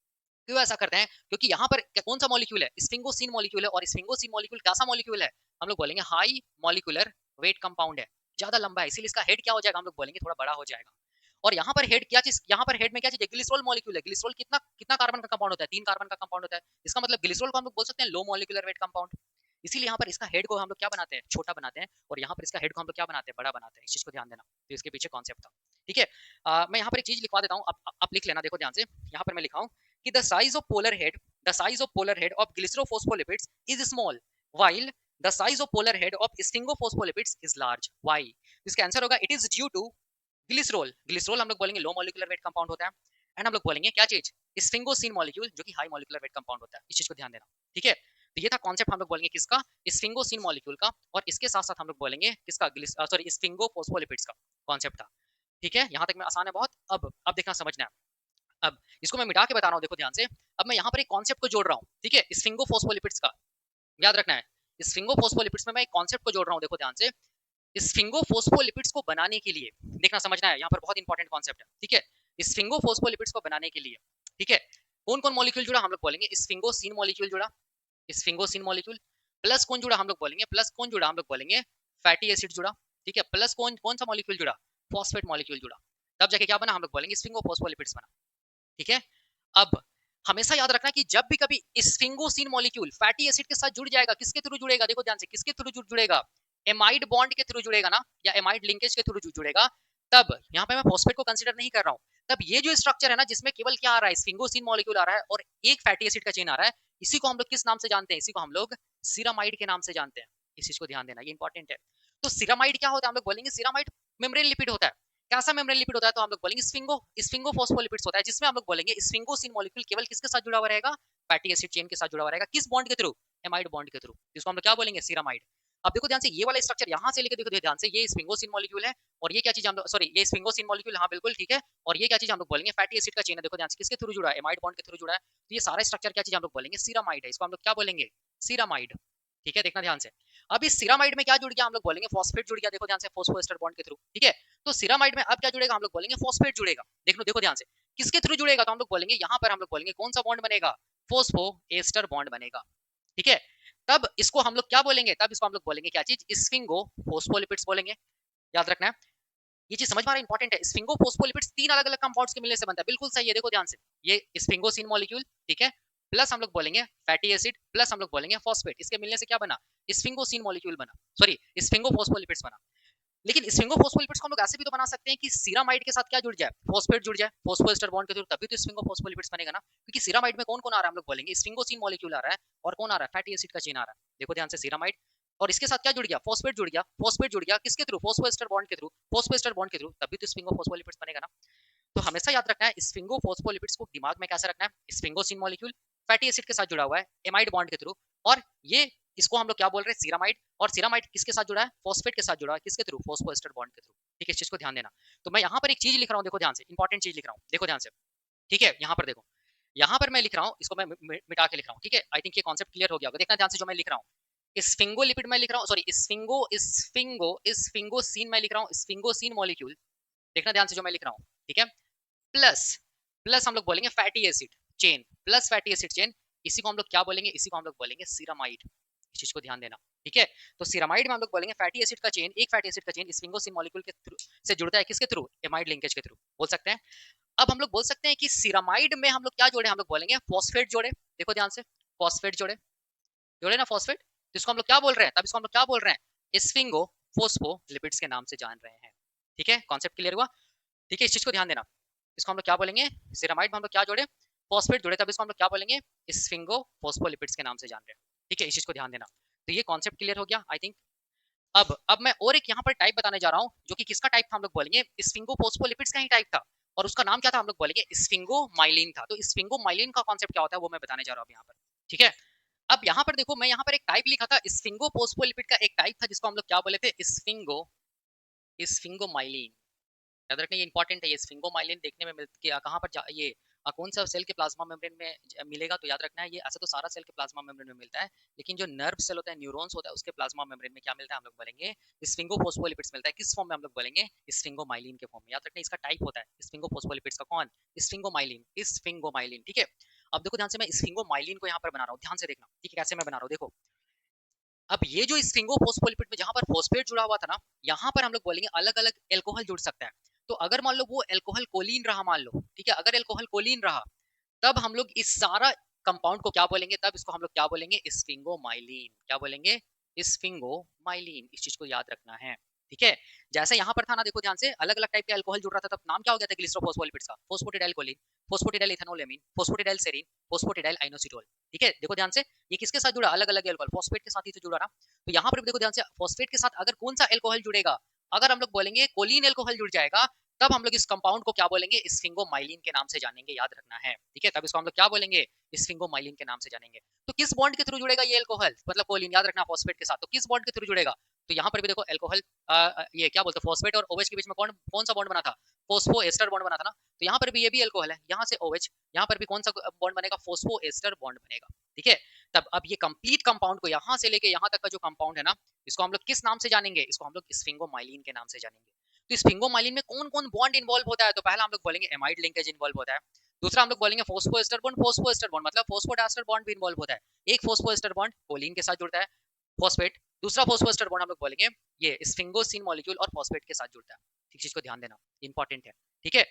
क्यों ऐसा करते हैं? क्योंकि यहाँ पर कौन सा मॉलिक्यूल है? स्फिंगोसिन मॉलिक्यूल है। और स्फिंगोसिन मॉलिक्यूल कैसा मॉलिक्यूल है? हम लोग बोलेंगे हाई मॉलिक्यूलर वेट कंपाउंड है, ज्यादा लंबा है, इसीलिए इसका हेड क्या हो जाएगा? हम लोग बोलेंगे थोड़ा बड़ा हो जाएगा। और यहाँ पर हेड क्या चीज, यहाँ पर हेड में क्या चीज है? ग्लिसरॉल मॉलिक्यूल है। ग्लिसरॉल कितना कितना कार्बन का कंपाउंड होता है? 3 कार्बन का कंपाउंड होता है। इसका मतलब ग्लिसरॉल को हम लोग बोल सकते हैं लो मॉलिक्यूलर वेट कंपाउंड। इसीलिए यहाँ पर इसका हेड को हम लोग क्या बनाते हैं? छोटा बनाते हैं। और यहाँ पर इसका हेड को हम लोग क्या बनाते हैं? बड़ा बनाते हैं। इस चीज को ध्यान देना, तो इसके पीछे कॉन्सेप्ट था, ठीक है। मैं यहाँ पर एक चीज लिखवा देता हूँ, आप लिख लेना। देखो ध्यान से, यहाँ पर मैं लिखा हूँ कि the size of polar head, the size of polar head of glycerophospholipids is small while the size of polar head of sphingophospholipid is large. Why? इसका आंसर होगा it is due to glycerol. Glycerol हम लोग बोलेंगे low molecular weight compound होता है। And हम लोग बोलेंगे क्या चीज? स्फिंगोसिन मॉलिक्यूल, जो कि हाई मॉलिक्यूलर वेट कंपाउंड होता है। इस चीज को ध्यान देना, ठीक है। तो ये था कॉन्सेप्ट, हम लोग बोलेंगे किसका? स्फिंगोसिन मॉलिक्यूल का। और इसके साथ साथ हम लोग बोलेंगे किसका? सॉरी, स्फिंगोफोस्फोलिपिड्स का कॉन्सेप्ट था, ठीक है। यहाँ तक में आसान है बहुत। अब देखना, समझना है। अब इसको मैं मिटा के बता रहा हूँ, देखो ध्यान से। अब मैं यहाँ पर एक कॉन्सेप्ट को जोड़ रहा हूँ, ठीक है, स्फिंगोफोस्फोलिपिड्स का। याद रखना है, स्फिंगोफोस्फोलिपिड्स में मैं एक कॉन्सेप्ट को जोड़ रहा हूँ, देखो ध्यान से। स्फिंगोफोस्फोलिपिड्स को बनाने के लिए, देखना समझना है, यहाँ पर बहुत इंपॉर्टेंट कॉन्सेप्ट है, ठीक है। स्फिंगोफोस्फोलिपिड्स को बनाने के लिए, ठीक है, कौन कौन मॉलिक्यूल जुड़ा? हम लोग बोलेंगे स्फिंगोसिन मॉलिक्यूल जुड़ा, स्फिंगोसिन मॉलिक्यूल। प्लस कौन जुड़ा? हम लोग बोलेंगे प्लस कौन जुड़ा? हम लोग बोलेंगे फैटी एसिड जुड़ा, ठीक है। प्लस कौन कौन सा मॉलिक्यूल जुड़ा? फॉस्फेट मॉलिक्यूल जुड़ा। तब जाके क्या बना? हम लोग बोलेंगे स्फिंगोफोस्फोलिपिड्स बना, ठीक है। अब हमेशा याद रखना कि जब भी कभी स्फिंगोसिन मॉलिक्यूल फैटी एसिड के साथ जुड़ जाएगा, किसके थ्रू जुड़ेगा? देखो ध्यान से, किसके थ्रू जुड़ेगा? एमाइड बॉन्ड के थ्रू जुड़ेगा ना, या एमाइड लिंकेज के थ्रू जुड़ेगा। तब यहाँ पे मैं फॉस्फेट को कंसीडर नहीं कर रहा हूँ। तब ये जो स्ट्रक्चर है ना, जिसमें केवल क्या आ रहा है? स्फिंगोसिन मॉलिक्यूल आ रहा है और एक फैटी एसिड का चेन आ रहा है, इसी को हम लोग किस नाम से जानते हैं? इसी को हम लोग सिरामाइड के नाम से जानते हैं। इस चीज को ध्यान देना, ये इंपॉर्टेंट है। तो सिरामाइड क्या होता है? हम लोग बोलेंगे सिरामाइड मेम्ब्रेन लिपिड होता है। कैसा मेम्ब्रेन लिपिड होता है? तो हम लोग बोलेंगे स्फिंगोफोस्फोलिपिड्स होता है, जिसमें हम लोग बोलेंगे स्फिंगोसिन मॉलिक्यूल केवल किसके साथ जुड़ा हुआ रहेगा? फैटी एसिड चेन के साथ जुड़ा हुआ रहेगा। किस बॉन्ड के थ्रू? एमाइड बॉन्ड के थ्रू, जिसको हम लोग क्या बोलेंगे? सिरामाइड। अब देखो ध्यान से, ये वाला स्ट्रक्चर यहाँ से लेके देखो ध्यान से, ये स्फिंगोसिन मॉलिक्यूल है। और ये क्या चीज हम लोग, सॉरी, ये स्फिंगोसिन मॉलिक्यूल, हाँ बिल्कुल ठीक है। और ये क्या चीज हम लोग बोलेंगे? फैटी एसिड का चेन है। देखो ध्यान से, किसके थ्रू जुड़ा है? एमाइड बॉन्ड के थ्रू जुड़ा है। तो ये सारा स्ट्रक्चर क्या चीज हम लोग बोलेंगे? सिरामाइड है। इसको हम लोग क्या बोलेंगे? सिरामाइड, ठीक है। देखना ध्यान से, अब इस सिरामाइड में क्या जुड़ गया? हम लोग बोलेंगे फॉस्फेट जुड़ गया। देखो ध्यान से, फोस्फोएस्टर बॉन्ड के थ्रू, ठीक है। तो सिरामाइड में अब क्या जुड़ेगा? हम लोग बोलेंगे फॉस्फेट जुड़ेगा। देखो देखो ध्यान से, किसके थ्रू जुड़ेगा? तो हम लोग बोलेंगे यहाँ पर, हम लोग बोलेंगे कौन सा बॉन्ड बनेगा? फोस्फोएस्टर बॉन्ड बनेगा, ठीक है। तब इसको हम लोग क्या बोलेंगे? तब इसको हम लोग बोलेंगे क्या चीज? स्फिंगो फोस्फोलिपिड्स बोलेंगे। याद रखना है, ये चीज समझ में आ रहा है, इंपॉर्टेंट है। स्फिंगो फोस्फोलिपिड्स 3 अलग अलग कंपाउंड्स के मिलने से बनता है, बिल्कुल सही है। देखो ध्यान से, ये स्फिंगोसिन मॉलिक्यूल, ठीक है, प्लस हम लोग बोलेंगे फैटी एसिड, प्लस हम लोग बोलेंगे फॉस्फेट, इसके मिलने से क्या बना? स्फिंगोसिन मॉलिक्यूल बना, सॉरी, स्फिंगो फोस्फोलिपिड्स बना। लेकिन स्फिंगोफोस्फोलिपिड्स को हम लोग ऐसे भी तो बना सकते हैं कि सिरामाइड के साथ क्या जुड़ जाए? फॉस्फेट जुड़ जाए, फोस्फोएस्टर बॉन्ड के थ्रू, तभी तो स्फिंगोफोस्फोलिपिड्स बनेगा ना। क्योंकि सिरामाइड में कौन कौन आ रहा है? हम लोग बोलेंगे स्फिंगोसिन मॉलिक्यूल आ रहा है, और कौन आ रहा है? फैटी एसिड का चेन आ रहा है। देखो ध्यान से, सिरामाइड, और इसके साथ क्या जुड़ गया? फॉस्फेट जुड़ गया। फॉस्फेट जुड़ गया किसके थ्रू? फोस्फोएस्टर बॉन्ड के थ्रू, फोस्फोएस्टर बॉन्ड के थ्रू, तभी तो स्फिंगोफोस्फोलिपिड्स बनेगा ना। तो हमेशा याद रखना है, स्फिंगोफोस्फोलिपिड्स को दिमाग में कैसे रखना है? स्फिंगोसिन मॉलिक्यूल फैटी एसिड के साथ जुड़ा हुआ है एमाइड बॉन्ड के थ्रू, और ये इसको हम लोग क्या बोल रहे हैं? सिरामाइड। और सिरामाइड किसके साथ जुड़ा है? फॉस्फेट के साथ जुड़ा है, किसके थ्रू? फोस्फोएस्टर बॉन्ड के थ्रू, ठीक है। इस चीज को ध्यान देना। तो मैं यहाँ पर एक चीज लिख रहा हूँ, देखो ध्यान से, इंपॉर्टेंट चीज लिख रहा हूँ, देखो ध्यान से, ठीक है। यहाँ पर देखो, यहाँ पर मैं लिख रहा हूँ, इसको मैं मिटा के लिख रहा हूँ, ठीक है। आई थिंक ये कॉन्सेप्ट क्लियर हो गया होगा। देखना ध्यान से जो मैं लिख रहा हूँ, स्फिंगोलिपिड मैं लिख रहा हूँ, सॉरी स्फिंगोसीन मैं लिख रहा हूँ, स्फिंगोसीन मॉलिक्यूल, देखना ध्यान से जो मैं लिख रहा हूँ, ठीक है। प्लस प्लस हम लोग बोलेंगे fatty acid chain, plus fatty acid chain, इसी को हम लोग क्या बोलेंगे, इसी को हम लोग बोलेंगे सीरामाइड। इस चीज को ध्यान देना, ठीक है। तो सीरामाइड में हम लोग बोलेंगे फैटी एसिड का चेन, एक फैटी एसिड का चेन स्फिंगोसिन मॉलिक्यूल के थ्रू से जुड़ता है, किसके थ्रू, एमाइड लिंकेज के थ्रू, बोल सकते हैं। अब हम लोग बोल सकते हैं कि सीरामाइड में हम लोग क्या जोड़े, हम लोग बोलेंगे फॉस्फेट जोड़े, देखो ध्यान से, फॉस्फेट जोड़े, जोड़े ना फॉस्फेट, तो इसको हम लोग क्या बोल रहे हैं, तब इसको हम लोग क्या बोल रहे हैं, स्फिंगो फोस्फोलिपिड्स के नाम से जान रहे हैं, ठीक है। कॉन्सेप्ट क्लियर हुआ, ठीक है। इस चीज को ध्यान देना, इसको हम लोग क्या बोलेंगे, सिरामाइड में हम लोग क्या जोड़े, फॉस्फेट जोड़े, तब इसको हम लोग क्या बोलेंगे, स्फिंगो फोस्फोलिपिड्स के नाम से जान रहे हैं, ठीक है। इस चीज को ध्यान देना, तो ये कॉन्सेप्ट क्लियर हो गया आई थिंक। अब मैं और एक यहाँ पर टाइप बताने जा रहा हूँ, जो कि किसका टाइप था, हम लोग बोलेंगे स्फिंगो फोस्फोलिपिड्स का ही टाइप था, और उसका नाम क्या था, हम लोग बोलेंगे स्फिंगोमाइलिन था। तो स्फिंगोमाइलिन का कॉन्सेप्ट क्या होता है वो मैं बताने जा रहा हूँ यहाँ पर, ठीक है। अब यहाँ पर देखो, मैं यहाँ पर एक टाइप लिखा था, स्फिंगो फोस्फोलिपिड का एक टाइप था जिसको हम लोग क्या बोले थे, स्फिंगोमाइलिन। याद रखना ये इंपॉर्टेंट है, ये स्फिंगोमाइलिन देखने में कहाँ पर ये कौन सा सेल के प्लाज्मा मेम्ब्रेन में मिलेगा, तो याद रखना है ये ऐसा तो सारा सेल के प्लाज्मा मेम्ब्रेन में मिलता है, लेकिन जो नर्व सेल होता है, न्यूरॉन्स होता है, उसके प्लाज्मा मेम्ब्रेन में क्या मिलता है, हम लोग बोलेंगे स्फिंगोफोस्फोलिपिड्स मिलता है। किस फॉर्म में हम लोग बोलेंगे, स्फिंगोमाइलिन के फॉर्म में। याद रखना इसका टाइप होता है स्फिंगोफोस्फोलिपिड्स का, कौन, स्फिंगोमाइलिन, ठीक है। अब देखो ध्यान से, मैं स्फिंगोमाइलिन को यहाँ पर बना रहा हूँ, ध्यान से देखना, ठीक है, कैसे मैं बना रहा हूँ, देखो। अब ये जो स्फिंगोफोस्फोलिपिड में जहां पर फॉस्फेट जुड़ा हुआ था ना, यहाँ पर हम लोग बोलेंगे अलग अलग एल्कोहल जुड़ सकता है। तो अगर मान लो वो एल्कोहल कोलिन रहा, मान लो, ठीक है, अगर एल्कोहल कोलिन रहा, तब हम लोग इस सारा कंपाउंड को क्या बोलेंगे, तब इसको हम लोग क्या बोलेंगे, स्फिंगोमाइलिन, क्या बोलेंगे, स्फिंगोमाइलिन। इस चीज को याद रखना है, ठीक है। जैसे यहाँ पर था ना, देखो ध्यान से, अलग अलग टाइप के अल्कोहल जुड़ रहा था, तब नाम क्या हो गया था ग्लिसरोफोस्फोलिपिड्स का, फोस्फोटिडाइल कोलिन, फोस्फोटिडाइल इथेनोलेमिन, फोस्फोटिडाइल सेरीन, फोस्फोटिडाइल आइनोसिटोल, ठीक है। देखो ध्यान से, ये किसके साथ जुड़ा, अलग अलग अल्कोहल, फॉस्फेट के साथ ही तो जुड़ा ना। तो यहाँ पर भी देखो ध्यान से, फॉस्फेट के साथ अगर कौन सा एल्कोहल जुड़ेगा, अगर हम लोग बोलेंगे कोलिन एल्कोहल जुड़ जाएगा, तब हम लोग इस कंपाउंड को क्या बोलेंगे, स्फिंगोमाइलिन के नाम से जानेंगे, याद रखना है, ठीक है। तब इसको हम लोग क्या बोलेंगे, स्फिंगोमाइलिन के नाम से जानेंगे। तो किस बॉन्ड के थ्रू जुड़ेगा ये एल्कोहल, मतलब कोलिन, याद रखना, फॉस्फेट के साथ, तो किस बॉन्ड के थ्रू जुड़ेगा, तो यहाँ पर भी देखो एल्कोहल, ये क्या बोलते हैं, फॉस्फेट और ओएच के बीच में कौन कौन सा बॉन्ड बना था, फोस्फो एस्टर बॉन्ड बना था ना। तो यहाँ पर भी ये भी एल्कोहल है, यहाँ से ओएच, यहाँ पर भी कौन सा बॉन्ड बनेगा, फोस्फो एस्टर बॉन्ड बनेगा, ठीक है। तब अब ये कंप्लीट कंपाउंड को यहाँ से लेके यहाँ तक का जो कंपाउंड है ना, इसको हम लोग किस नाम से जानेंगे, इसको हम लोग स्फिंगोमाइलिन के नाम से जानेंगे। तो स्फिंगोमाइलिन में कौन कौन बॉन्ड इन्वॉल्व होता है, तो पहला हम लोग बोलेंगे एमाइड लिंकेज इन्वॉल्व होता है, दूसरा हम लोग बोलेंगे फोस्फोएस्टर बॉन्ड मतलब फोस्फोडाइस्टर बॉन्ड भी इन्वॉल्व होता है, एक फोस्फोएस्टर बॉन्ड कोलिन के साथ जुड़ता है, फॉस्फेट, दूसरा फोस्फोएस्टर बॉन्ड हम लोग बोलेंगे ये स्फिंगोसिन मॉलिक्यूल और फॉस्फेट के साथ जुड़ता है, ठीक, चीज को ध्यान देना, इंपॉर्टेंट है, ठीक है।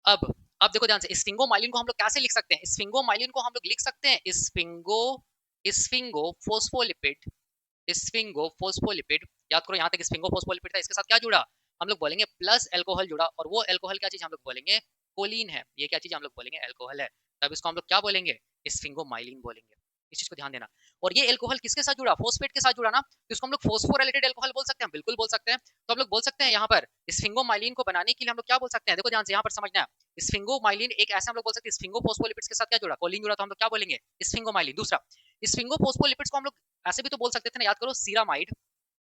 अब अब देखो ध्यान से, स्फिंगोमाइलिन को हम लोग कैसे लिख सकते हैं, स्फिंगोमाइलिन को हम लोग लिख सकते हैं स्फिंगो फोस्फोलिपिड, स्फिंगोफोस्फोलिपिड, याद करो यहाँ तक स्फिंगोफोस्फोलिपिड था, इसके साथ क्या जुड़ा, हम लोग बोलेंगे प्लस एल्कोहल जुड़ा, और वो एल्कोहल क्या चीज हम लोग बोलेंगे, कोलिन है, ये क्या चीज हम लोग बोलेंगे, एल्कोहल है। तब इसको हम लोग क्या बोलेंगे, स्फिंगोमाइलिन बोलेंगे। इस चीज को ध्यान देना। और ये एल्कोहल किसके साथ जुड़ा, फोस्फेट के साथ जुड़ा ना, तो इसको हम लोग फोस्फोराइलेटेड एल्कोहल बोल सकते हैं, बिल्कुल बोल सकते हैं। तो हम लोग बोल सकते हैं यहाँ पर स्फिंगोमाइलिन को बनाने के लिए हम लोग क्या बोल सकते हैं, देखो ध्यान से यहाँ पर समझना है, स्फिंगोमाइलिन एक ऐसा हम लोग बोल सकते हैं, स्फिंगोफोस्फोलिपिड्स के साथ क्या जुड़ा, कोलिन जुड़ा, तो हम लोग क्या बोलेंगे, स्फिंगोमाइलिन। दूसरा स्फिंगोफोस्फोलिपिड्स को हम लोग ऐसे भी तो बोल सकते थे ना, याद करो, सीरामाइड,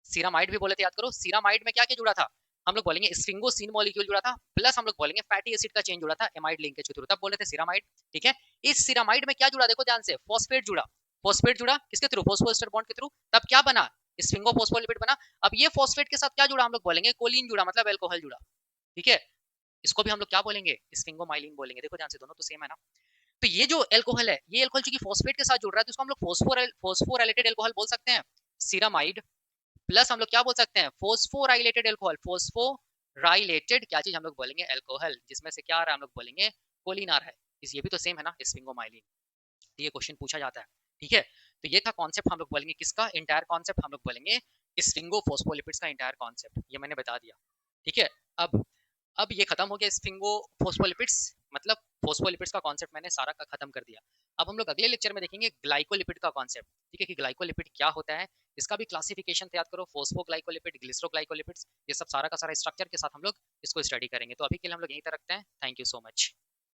सीरामाइड भी बोले थे, याद करो, सीरामाइड में क्या क्या जुड़ा था, हम लोग बोलेंगे स्फिंगोसिन मॉलिक्यूल जुड़ा था, प्लस हम लोग बोलेंगे फैटी एसिड का चेन जुड़ा था एमाइड लिंकेज के थ्रू, तब बोले थे सीरामाइड, ठीक है। इस सीरामाइड में क्या जुड़ा, देखो ध्यान से, फॉस्फेट जुड़ा, फॉस्फेट जुड़ा किसके थ्रू, फोस्फोएस्टर बॉन्ड के थ्रू, तब क्या बना, स्फिंगोफोस्फोलिपिड बना। अब ये फॉस्फेट के साथ क्या जुड़ा, हम लोग बोलेंगे कोलिन जुड़ा, मतलब एल्कोहल जुड़ा, ठीक है। इसको भी हम लोग क्या बोलेंगे, स्फिंगोमाइलिन बोलेंगे। देखो ध्यान से, दोनों तो सेम है ना। तो ये जो एल्कोहल है, ये एल्कोहल चूंकि फॉस्फेट के साथ जुड़ रहा है, तो इसको हम लोग फोस्फोराइलेटेड एल्कोहल बोल सकते हैं, सीरामाइड, प्लस हम लोग क्या बोल सकते हैं, फोस्फोराइलेटेड एल्कोहल, फोस्फोराइलेटेड क्या चीज हम लोग बोलेंगे, एल्कोहल, जिसमें से क्या आ रहा है, हम लोग बोलेंगे कोलिन आ रहा है। इस ये भी तो सेम है ना, स्फिंगोमाइलिन। तो ये क्वेश्चन पूछा जाता है, ठीक है। तो ये था कॉन्सेप्ट, हम लोग बोलेंगे किसका, इंटायर कॉन्सेप्ट हम लोग बोलेंगे स्फिंगोफोस्फोलिपिड्स का इंटायर कॉन्सेप्ट, ये मैंने बता दिया, ठीक है। अब ये खत्म हो गया स्फिंगोफोस्फोलिपिड्स, मतलब फोस्फोलिपिड्स का कॉन्सेप्ट मैंने सारा का खत्म कर दिया। अब हम लोग अगले लेक्चर में देखेंगे ग्लाइकोलिपिड का कॉन्सेप्ट, ठीक है, कि ग्लाइकोलिपिड क्या होता है, इसका भी क्लासिफिकेशन याद करो, फोस्फोग्लाइकोलिपिड, ग्लिसरोग्लाइकोलिपिड्स, ये सब सारा का सारा स्ट्रक्चर के साथ हम लोग इसको स्टडी करेंगे। तो अभी के लिए हम लोग यहीं तक रखते हैं, थैंक यू सो मच।